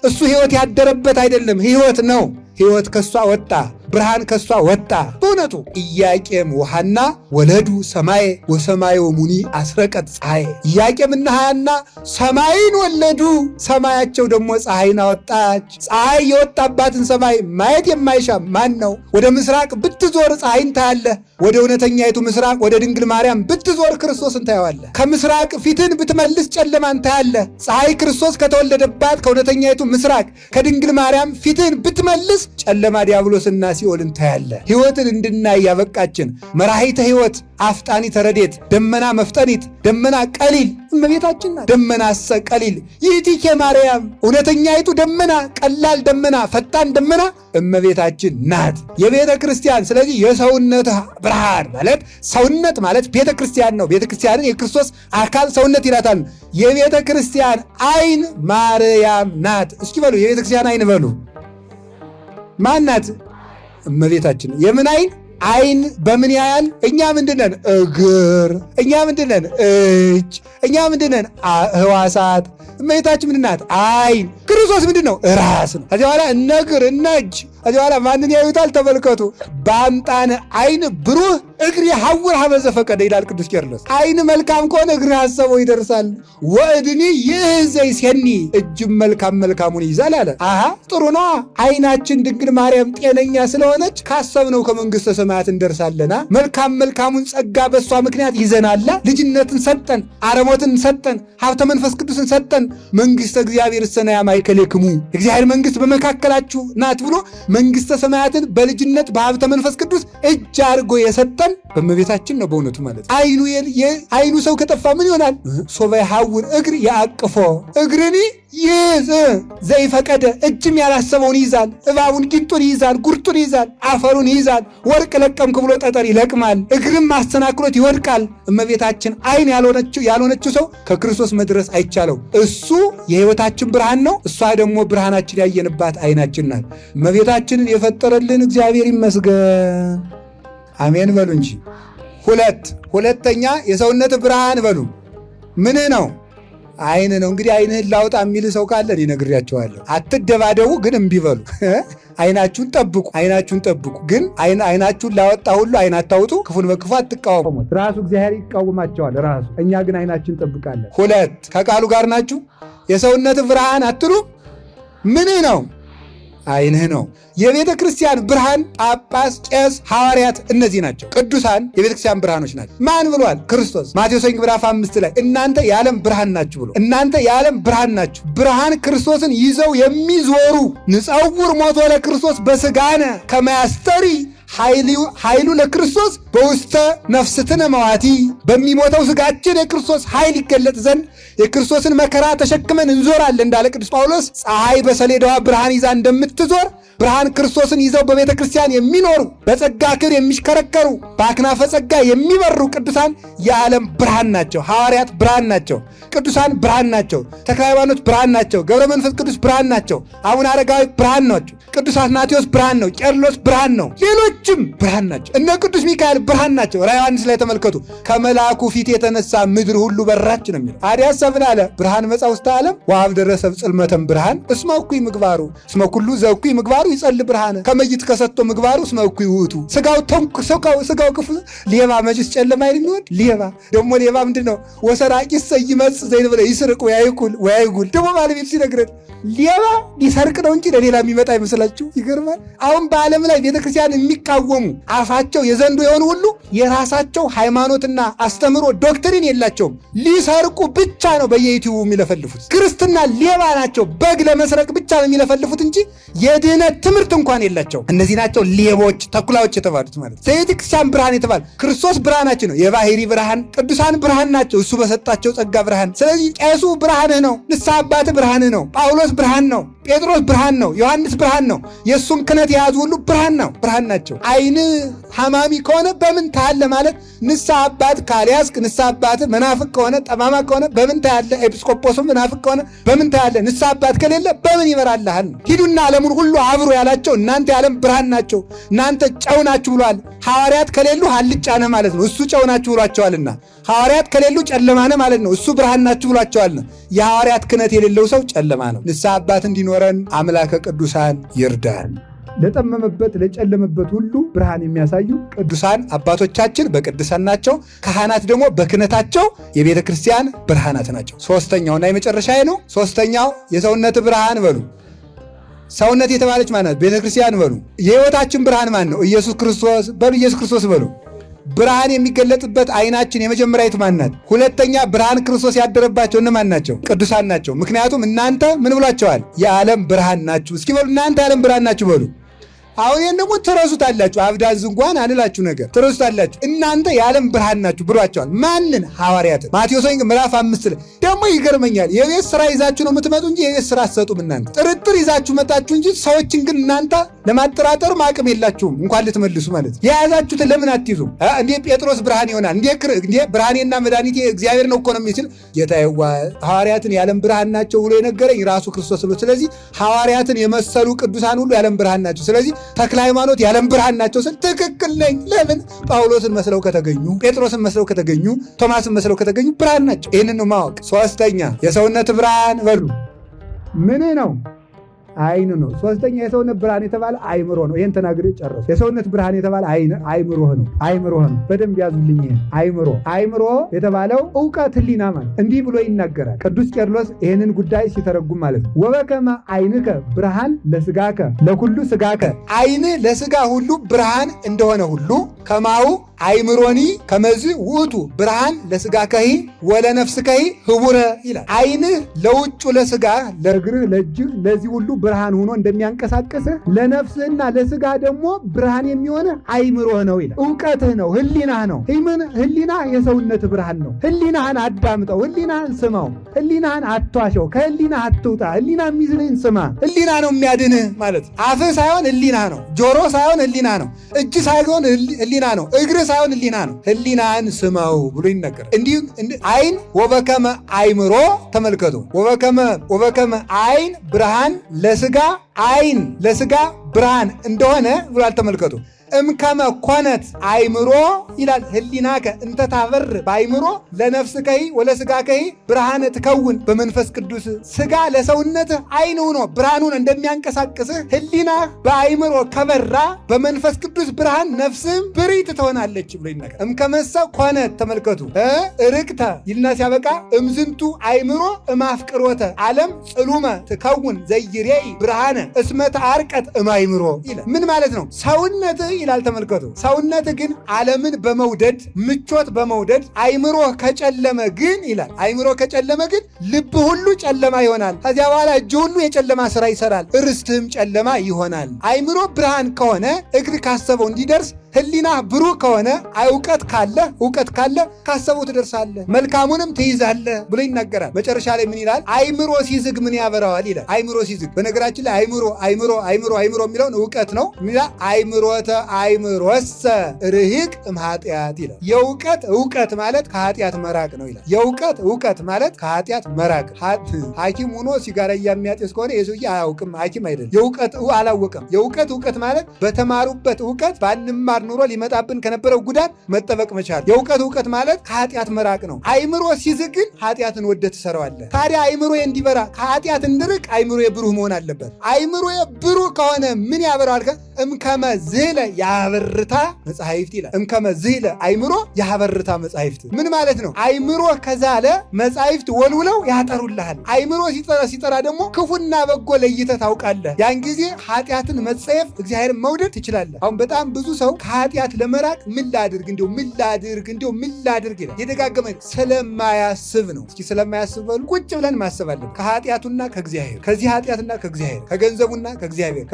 እሱ ሕይወት ያደረበት አይደለም፣ ሕይወት ነው። ሕይወት ከእሷ ወጣ። ብርሃን ከሷ ወጣ። በእውነቱ ኢያቄም ወሐና ወለዱ ሰማየ ወሰማየ ወሙኒ አስረቀት ፀሐየ። ኢያቄምና ሐና ሰማይን ወለዱ፣ ሰማያቸው ደግሞ ፀሐይን አወጣች። ፀሐይ የወጣባትን ሰማይ ማየት የማይሻ ማን ነው? ወደ ምስራቅ ብትዞር ፀሐይን ታያለህ። ወደ እውነተኛይቱ ምስራቅ ወደ ድንግል ማርያም ብትዞር ክርስቶስን ታየዋለህ። ከምስራቅ ፊትን ብትመልስ ጨለማን ታያለህ። ፀሐይ ክርስቶስ ከተወለደባት ከእውነተኛይቱ ምስራቅ ከድንግል ማርያም ፊትን ብትመልስ ጨለማ ዲያብሎስና ሲኦልን ታያለህ። ሕይወትን እንድናይ ያበቃችን መራሒተ ሕይወት አፍጣኒ ተረዴት ደመና መፍጠኒት ደመና ቀሊል እመቤታችን ናት። ደመና ቀሊል ይእቲኬ ማርያም፣ እውነተኛይቱ ደመና፣ ቀላል ደመና፣ ፈጣን ደመና እመቤታችን ናት የቤተ ክርስቲያን። ስለዚህ የሰውነት ብርሃን ማለት ሰውነት ማለት ቤተ ክርስቲያን ነው። ቤተ ክርስቲያንን የክርስቶስ አካል ሰውነት ይላታል። የቤተ ክርስቲያን አይን ማርያም ናት። እስኪ በሉ የቤተ ክርስቲያን አይን በሉ። ማን ናት? እመቤታችን። የምን አይን? አይን በምን ያያል? እኛ ምንድነን? እግር። እኛ ምንድነን? እጅ። እኛ ምንድነን? ህዋሳት። እመቤታችን ምንድናት? አይን። ክርስቶስ ምንድነው? ራስ ነው። ከዚህ በኋላ እነ እግር እነ እጅ ከዚህ በኋላ ማንን ያዩታል? ተመልከቱ። በአምጣነ አይን ብሩህ እግር ሐውር ሀበዘ ፈቀደ ይላል ቅዱስ ቄርሎስ። አይን መልካም ከሆነ እግር ያሰበው ይደርሳል። ወእድኒ ይእዘይ ሴኒ፣ እጅም መልካም መልካሙን ይዛል አለ። አሃ ጥሩ ነው። አይናችን ድንግል ማርያም ጤነኛ ስለሆነች ካሰብነው ከመንግሥተ ሰማያት እንደርሳለና መልካም መልካሙን ጸጋ በእሷ ምክንያት ይዘናላ። ልጅነትን ሰጠን፣ አረሞትን ሰጠን፣ ሀብተ መንፈስ ቅዱስን ሰጠን። መንግሥተ እግዚአብሔር ሰናያ ማእከሌክሙ፣ እግዚአብሔር መንግሥት በመካከላችሁ ናት ብሎ መንግሥተ ሰማያትን በልጅነት በሀብተ መንፈስ ቅዱስ እጅ አድርጎ የሰጠን በእመቤታችን ነው። በእውነቱ ማለት አይኑ ሰው ከጠፋ ምን ይሆናል? ሶበ ይሐውር እግር ያቅፎ እግርኒ ይዝ ዘይፈቀደ፣ እጅም ያላሰበውን ይይዛል። እባቡን ጊንጡን ይይዛል፣ ጉርጡን ይይዛል፣ አፈሩን ይይዛል። ወርቅ ለቀምክ ብሎ ጠጠር ይለቅማል። እግርም ማስተናክሎት ይወድቃል። እመቤታችን አይን ያልሆነችው ሰው ከክርስቶስ መድረስ አይቻለው። እሱ የሕይወታችን ብርሃን ነው። እሷ ደግሞ ብርሃናችን ያየንባት አይናችን ናት። እመቤታችንን የፈጠረልን እግዚአብሔር ይመስገን። አሜን በሉ እንጂ። ሁለተኛ የሰውነት ብርሃን በሉ ምን ነው? አይን ነው። እንግዲህ አይንህን ላውጣ የሚል ሰው ካለ እኔ ነግሬያቸዋለሁ። አትደባደቡ፣ ግን እምቢ በሉ። አይናችሁን ጠብቁ፣ አይናችሁን ጠብቁ። ግን አይናችሁን ላወጣ ሁሉ አይን አታውጡ፣ ክፉን በክፉ አትቃወሙ። ራሱ እግዚአብሔር ይቃወማቸዋል ራሱ። እኛ ግን አይናችን እንጠብቃለን። ከቃሉ ጋር ናችሁ። የሰውነት ብርሃን አትሉ ምን ነው? አይንህ ነው። የቤተ ክርስቲያን ብርሃን ጳጳስ፣ ቄስ፣ ሐዋርያት እነዚህ ናቸው። ቅዱሳን የቤተ ክርስቲያን ብርሃኖች ናቸው። ማን ብሏል? ክርስቶስ ማቴዎስ ምዕራፍ 5 ላይ እናንተ የዓለም ብርሃን ናችሁ ብሎ እናንተ የዓለም ብርሃን ናችሁ። ብርሃን ክርስቶስን ይዘው የሚዞሩ ንጸውር ሞቶ ለክርስቶስ በሥጋነ ከመያስተሪ ኃይሉ ለክርስቶስ በውስተ ነፍስትነ መዋቲ፣ በሚሞተው ሥጋችን የክርስቶስ ኃይል ይገለጥ ዘንድ የክርስቶስን መከራ ተሸክመን እንዞራለን እንዳለ ቅዱስ ጳውሎስ። ፀሐይ በሰሌዳዋ ብርሃን ይዛ እንደምትዞር ብርሃን ክርስቶስን ይዘው በቤተ ክርስቲያን የሚኖሩ በጸጋ ክብር የሚሽከረከሩ በአክናፈ ጸጋ የሚበሩ ቅዱሳን የዓለም ብርሃን ናቸው። ሐዋርያት ብርሃን ናቸው። ቅዱሳን ብርሃን ናቸው። ተክለ ሃይማኖት ብርሃን ናቸው። ገብረ መንፈስ ቅዱስ ብርሃን ናቸው። አቡነ አረጋዊ ብርሃን ናቸው። ቅዱስ አትናቴዎስ ብርሃን ነው። ቄርሎስ ብርሃን ነው። ሌሎችም ብርሃን ናቸው። እነ ቅዱስ ሚካኤል ብርሃን ናቸው። ራዕየ ዮሐንስ ላይ ተመልከቱ። ከመልአኩ ፊት የተነሳ ምድር ሁሉ በራች ነው የሚለው። አዲያስ ሰብን አለ ብርሃን መጻ ውስተ ዓለም ወአብ ደረሰ ጽልመተም ብርሃን እስመ እኩይ ምግባሩ እስመ ኩሉ ዘእኩይ ምግባሩ ይጸል ብርሃነ ከመይት ከሰጥቶ ምግባሩ እስመ እኩይ ውእቱ። ስጋው ክፉ ሌባ መጅስ ጨለማ የሚወድ ሌባ ደግሞ ሌባ ምንድን ነው? ወሰራቂስ ይመጽ ዘይነበለ ይስርቅ ወያይጉል ደግሞ ባለቤቱ ሲነግረን ሌባ ሊሰርቅ ነው እንጂ ለሌላ የሚመጣ ይመስላችሁ? ይገርማል። አሁን በዓለም ላይ ቤተክርስቲያን የሚቃወሙ አፋቸው የዘንዶ የሆኑ ሁሉ የራሳቸው ሃይማኖትና አስተምሮ ዶክትሪን የላቸውም። ሊሰርቁ ብቻ ነው በየዩቲዩቡ የሚለፈልፉት። ክርስትና ሌባ ናቸው። በግ ለመስረቅ ብቻ ነው የሚለፈልፉት እንጂ የድህነት ትምህርት እንኳን የላቸው። እነዚህ ናቸው ሌቦች፣ ተኩላዎች የተባሉት ማለት ነው። የቤተክርስቲያን ብርሃን የተባሉ ክርስቶስ ብርሃናችን ነው። የባህሪ ብርሃን ቅዱሳን ብርሃን ናቸው፣ እሱ በሰጣቸው ጸጋ ብርሃን። ስለዚህ ቄሱ ብርሃንህ ነው። ንስሐ አባትህ ብርሃንህ ነው። ጳውሎስ ብርሃን ነው። ጴጥሮስ ብርሃን ነው። ዮሐንስ ብርሃን ነው። የእሱን ክህነት የያዙ ሁሉ ብርሃን ነው፣ ብርሃን ናቸው። አይን ሐማሚ ከሆነ በምን ታያለህ ማለት ንስሐ አባት ካልያዝክ፣ ንስሐ አባትህ መናፍቅ ከሆነ ጠማማ ከሆነ በምን ታያለህ? ኤጲስቆጶስም መናፍቅ ከሆነ በምን ታያለህ? ንስሐ አባት ከሌለ በምን ይበራልሃል? ሂዱና ዓለሙን ሁሉ አብሩ ያላቸው እናንተ የዓለም ብርሃን ናቸው፣ እናንተ ጨው ናችሁ ብሏል። ሐዋርያት ከሌሉ አልጫ ነህ ማለት ነው፣ እሱ ጨው ናችሁ ብሏቸዋልና። ሐዋርያት ከሌሉ ጨለማ ነህ ማለት ነው፣ እሱ ብርሃን ናችሁ ብሏቸዋልና። የሐዋርያት ክህነት የሌለው ሰው ጨለማ ነው። ንስሐ አባት እንዲኖረን አምላከ ቅዱሳን ይርዳን። ለጠመመበት ለጨለመበት ሁሉ ብርሃን የሚያሳዩ ቅዱሳን አባቶቻችን በቅድስናቸው፣ ካህናት ደግሞ በክህነታቸው የቤተ ክርስቲያን ብርሃናት ናቸው። ሶስተኛውና የመጨረሻ ነው። ሶስተኛው የሰውነት ብርሃን በሉ። ሰውነት የተባለች ማናት? ቤተ ክርስቲያን በሉ። የሕይወታችን ብርሃን ማን ነው? ኢየሱስ ክርስቶስ በሉ። ኢየሱስ ክርስቶስ በሉ። ብርሃን የሚገለጥበት አይናችን የመጀመሪያዊቱ ማን ናት? ሁለተኛ ብርሃን ክርስቶስ ያደረባቸው እነማን ናቸው? ቅዱሳን ናቸው። ምክንያቱም እናንተ ምን ብሏቸዋል? የዓለም ብርሃን ናችሁ። እስኪ በሉ እናንተ የዓለም ብርሃን ናችሁ በሉ። አሁን ይህን ደግሞ ትረሱታላችሁ። አብዳን ዝንጓን አንላችሁ ነገር ትረሱታላችሁ። እናንተ የዓለም ብርሃን ናችሁ ብሏቸዋል። ማንን? ሐዋርያትን። ማቴዎስ ወንጌል ምዕራፍ 5 ላይ ደግሞ ይገርመኛል። የቤት ስራ ይዛችሁ ነው የምትመጡ እንጂ የቤት ስራ አትሰጡም። እናንተ ጥርጥር ይዛችሁ መጣችሁ እንጂ ሰዎችን ግን እናንተ ለማጠራጠርም አቅም የላችሁም፣ እንኳን ልትመልሱ ማለት ነው። የያዛችሁትን ለምን አትይዙም? እንዴ ጴጥሮስ ብርሃን ይሆናል እንዴ? ብርሃኔና መድኃኒቴ እግዚአብሔር ነው እኮ ነው የሚችል ጌታዬዋ። ሐዋርያትን የዓለም ብርሃን ናቸው ብሎ የነገረኝ ራሱ ክርስቶስ ነው። ስለዚህ ሐዋርያትን የመሰሉ ቅዱሳን ሁሉ የዓለም ብርሃን ናቸው። ስለዚህ ተክለ ሃይማኖት የዓለም ብርሃን ናቸው ስል ትክክል ነኝ። ለምን? ጳውሎስን መስለው ከተገኙ፣ ጴጥሮስን መስለው ከተገኙ፣ ቶማስን መስለው ከተገኙ ብርሃን ናቸው። ይህንን ነው ማወቅ። ሶስተኛ የሰውነት ብርሃን በሉ ምን ነው? አይን ነው። ሶስተኛ የሰውነት ብርሃን የተባለ አይምሮ ነው። ይሄን ተናግሬ ጨረሱ። የሰውነት ብርሃን የተባለ አይምሮ ነው። አይምሮ ነው። በደንብ ያዙልኝ። ይሄን አይምሮ የተባለው ዕውቀት ህሊና ማለት እንዲህ ብሎ ይናገራል ቅዱስ ቄርሎስ ይሄንን ጉዳይ ሲተረጉም ማለት ነው። ወበከመ አይንከ ብርሃን ለስጋከ ለኩሉ ስጋከ፣ አይን ለስጋ ሁሉ ብርሃን እንደሆነ ሁሉ ከማው አይምሮኒ ከመዝ ውእቱ ብርሃን ለስጋከሂ ወለነፍስከሂ ህቡረ ይላል። አይንህ ለውጩ ለስጋ ለእግርህ ለእጅህ ለዚህ ሁሉ ብርሃን ሆኖ እንደሚያንቀሳቅስህ ለነፍስህና ለስጋ ደግሞ ብርሃን የሚሆንህ አይምሮህ ነው ይላል። ዕውቀትህ ነው፣ ህሊናህ ነው። ህሊና የሰውነት ብርሃን ነው። ህሊናህን አዳምጠው፣ ህሊናህን ስማው፣ ህሊናህን አትዋሸው፣ ከህሊናህ አትውጣ። ህሊና የሚዝንህን ስማ። ህሊና ነው የሚያድንህ ማለት ነው። አፍህ ሳይሆን ህሊና ነው። ጆሮ ሳይሆን ህሊና ነው። እጅ ሳይሆን ህሊና ነው። እግር ሳይሆን ህሊና ነው። ህሊናን ስማው ብሎ ይነገር። እንዲህ አይን ወበከመ አይምሮ ተመልከቱ። ወበከመ አይን ብርሃን ለስጋ፣ አይን ለስጋ ብርሃን እንደሆነ ብሏል። ተመልከቱ። እምከመ ኮነት አይምሮ ይላል ህሊናከ እንተ ታበር በአይምሮ ለነፍስከሂ ወለስጋከሂ ብርሃነ ትከውን በመንፈስ ቅዱስ። ስጋ ለሰውነትህ አይን ሆኖ ብርሃኑን እንደሚያንቀሳቅስህ ህሊና በአይምሮ ከበራ በመንፈስ ቅዱስ ብርሃን ነፍስህም ብሪት ትሆናለች ብሎ ይነገር። እምከመሰ ኮነት ተመልከቱ። ርቅተ ይልና ሲያበቃ እምዝንቱ አይምሮ እማፍቅሮተ ዓለም ጽሉመ ትከውን ዘይሬይ ብርሃነ እስመ ተአርቀት እማይምሮ ይላል። ምን ማለት ነው? ሰውነትህ ይላል ተመልከቱ። ሰውነት ግን ዓለምን በመውደድ ምቾት በመውደድ አይምሮ ከጨለመ ግን ይላል አይምሮ ከጨለመ ግን ልብ ሁሉ ጨለማ ይሆናል። ከዚያ በኋላ እጅ ሁሉ የጨለማ ስራ ይሰራል፣ ርስትህም ጨለማ ይሆናል። አይምሮ ብርሃን ከሆነ እግር ካሰበው እንዲደርስ፣ ህሊና ብሩህ ከሆነ እውቀት ካለ ካሰበው ትደርሳለህ፣ መልካሙንም ትይዛለህ ብሎ ይናገራል። መጨረሻ ላይ ምን ይላል? አይምሮ ሲዝግ ምን ያበራዋል ይላል። አይምሮ ሲዝግ በነገራችን ላይ አይምሮ የሚለውን እውቀት ነው። አይምሮተ አይምሮሰ ርሂቅ እምኃጢአት ይላል። እውቀት ማለት ከኃጢአት መራቅ ነው ይላል። እውቀት ማለት ከኃጢአት መራቅ። ሐኪም ሆኖ ሲጋራ የሚያጤስ ከሆነ የሰውዬ አያውቅም፣ ሐኪም አይደለም። አላወቀም። እውቀት ማለት በተማሩበት እውቀት ባንማር ኑሮ ሊመጣብን ከነበረው ጉዳት መጠበቅ መቻል። እውቀት ማለት ከኃጢአት መራቅ ነው። አይምሮ ሲዝግን ኃጢአትን ወደ ትሰራዋለህ። ታዲያ አይምሮ እንዲበራ ከኃጢአት እንድርቅ አይምሮ ብሩህ መሆን አለበት። አይምሮ ብሩህ ከሆነ ምን ያበራዋል? እምከመ ዝህለ ያበርታ መጻሕፍት ይላል። እምከመ ዝህለ አይምሮ ያበርታ መጻሕፍት ምን ማለት ነው? አይምሮ ከዛለ መጻሕፍት ወልውለው ያጠሩልሃል። አይምሮ ሲጠራ ደግሞ ክፉና በጎ ለይተህ ታውቃለህ። ያን ጊዜ ኃጢአትን መጸየፍ፣ እግዚአብሔርን መውደድ ትችላለህ። አሁን በጣም ብዙ ሰው ከኃጢአት ለመራቅ ምን ላድርግ ይላል። የደጋገመ ስለማያስብ ነው። እስኪ ስለማያስብ በሉ። ቁጭ ብለን ማሰብ አለን። ከኃጢአቱና ከእግዚአብሔር፣ ከዚህ ኃጢአትና ከእግዚአብሔር፣ ከገንዘቡና ከእግዚአብሔር፣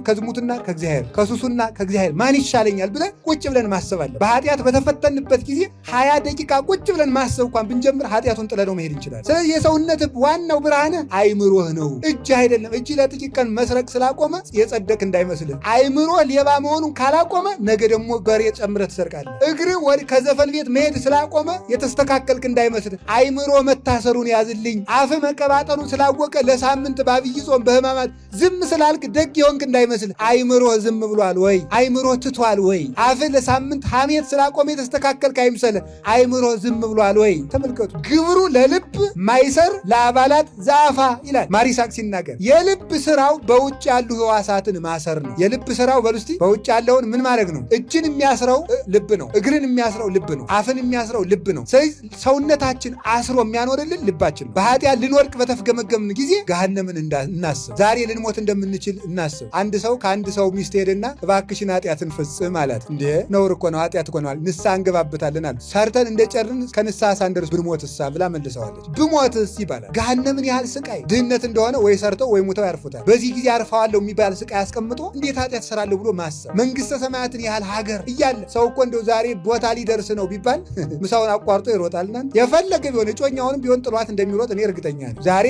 ከዝሙትና ከእግዚአብሔር፣ ከሱሱና ከእግዚአብሔር ማን ይሻለኛል ብለን ቁጭ ብለን ማሰብ አለን። በኃጢአት በተፈተንበት ጊዜ 20 ደቂቃ ቁጭ ብለን ማሰብ እንኳን ብንጀምር ኃጢአቱን ጥለነው መሄድ እንችላለን። ስለዚህ የሰውነት ዋናው ብርሃንህ አይምሮህ ነው፣ እጅ አይደለም። እጅ ለጥቂት ቀን መስረቅ ስላቆመ የጸደቅ እንዳይመስልህ። አይምሮ ሌባ መሆኑን ካላቆመ ነገ ደግሞ በሬ ጨምረህ ትሰርቃለህ። እግርህ ከዘፈን ቤት መሄድ ስላቆመ የተስተካከልክ እንዳይመስልህ። አይምሮ መታሰሩን ያዝልኝ። አፍ መቀባጠሩን ስላወቀ ለሳምንት በአብይ ጾም በሕማማት ዝም ስላልክ ደግ የሆንክ እንዳይመስልህ። እንዳይመስል አይምሮህ ዝም ብሏል ወይ? አይምሮህ ትቷል ወይ? አፍህ ለሳምንት ሐሜት ስላቆመ የተስተካከልክ አይምሰልህ። አይምሮህ ዝም ብሏል ወይ? ተመልከቱ። ግብሩ ለልብ ማይሰር ለአባላት ዘአፋ ይላል ማር ይስሐቅ ሲናገር። የልብ ስራው በውጭ ያሉ ህዋሳትን ማሰር ነው። የልብ ስራው በሉስቲ በውጭ ያለውን ምን ማድረግ ነው? እጅን የሚያስረው ልብ ነው። እግርን የሚያስረው ልብ ነው። አፍን የሚያስረው ልብ ነው። ስለዚህ ሰውነታችን አስሮ የሚያኖርልን ልባችን ነው። በኃጢአት ልንወድቅ በተፍገመገምን ጊዜ ገሃነምን እናስብ። ዛሬ ልንሞት እንደምንችል እናስብ። አንድ ሰው ከአንድ ሰው ሚስት ሄድና እባክሽን ኃጢአትን ፍጽም አላት። እንዴ ነውር እኮ ነው፣ ኃጢአት እኮ ነው፣ ንስሐ እንገባበታለን አሉ። ሰርተን እንደጨርን ከንስሐ ሳንደርስ ብንሞትሳ ብላ መልሰዋለች። ብሞትስ ይባላል። ገሃነምን ያህል ስቃይ ድህነት እንደሆነ ወይ ሰርተው ወይ ሙተው ያርፉታል። በዚህ ጊዜ አርፈዋለሁ የሚባል ስቃይ አስቀምጦ እንዴት ኃጢአት ሰራለሁ ብሎ ማሰብ። መንግስተ ሰማያትን ያህል ሀገር እያለ ሰው እኮ እንደው ዛሬ ቦታ ሊደርስ ነው ቢባል ምሳውን አቋርጦ ይሮጣልና የፈለገ ቢሆን እጮኛውንም ቢሆን ጥሏት እንደሚሮጥ እኔ እርግጠኛ ነኝ። ዛሬ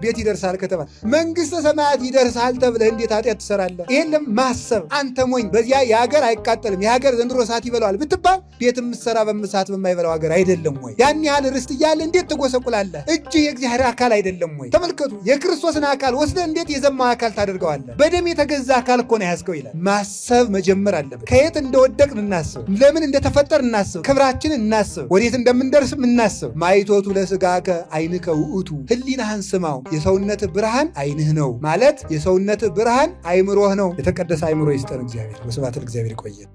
ቤት ይደርሳል ከተባለ መንግስተ ሰማያት ይደርሳል ተብለህ እንዴት ኃጢአት ትሰራለህ? ይሄንም ማሰብ። አንተ ሞኝ፣ በዚያ የሀገር አይቃጠልም የሀገር ዘንድሮ እሳት ይበላዋል ብትባል ቤት የምትሰራ በእሳት በማይበላው ሀገር አይደለም ወይ? ያን ያህል ርስት እያለ እንዴት ትጎሰቁላለህ? እጅ የእግዚአብሔር አካል አይደለም ወይ? ተመልከቱ። የክርስቶስን አካል ወስደህ እንዴት የዘማው አካል ታደርገዋለህ? በደም የተገዛ አካል እኮ ነው ያዝከው ይላል። ማሰብ መጀመር አለበት። ከየት እንደወደቅን እናስብ። ለምን እንደተፈጠር እናስብ። ክብራችንን እናስብ። ወዴት እንደምንደርስም እናስብ። ማይቶቱ ለስጋከ ዓይንከ ውእቱ፣ ህሊናህን ስማው፣ የሰውነት ብርሃን ዓይንህ ነው ማለት የሰውነት ብርሃን አይምሮህ ነው። የተቀደሰ አይምሮ ይስጠን እግዚአብሔር። ወስብሐት ለእግዚአብሔር። ይቆየን።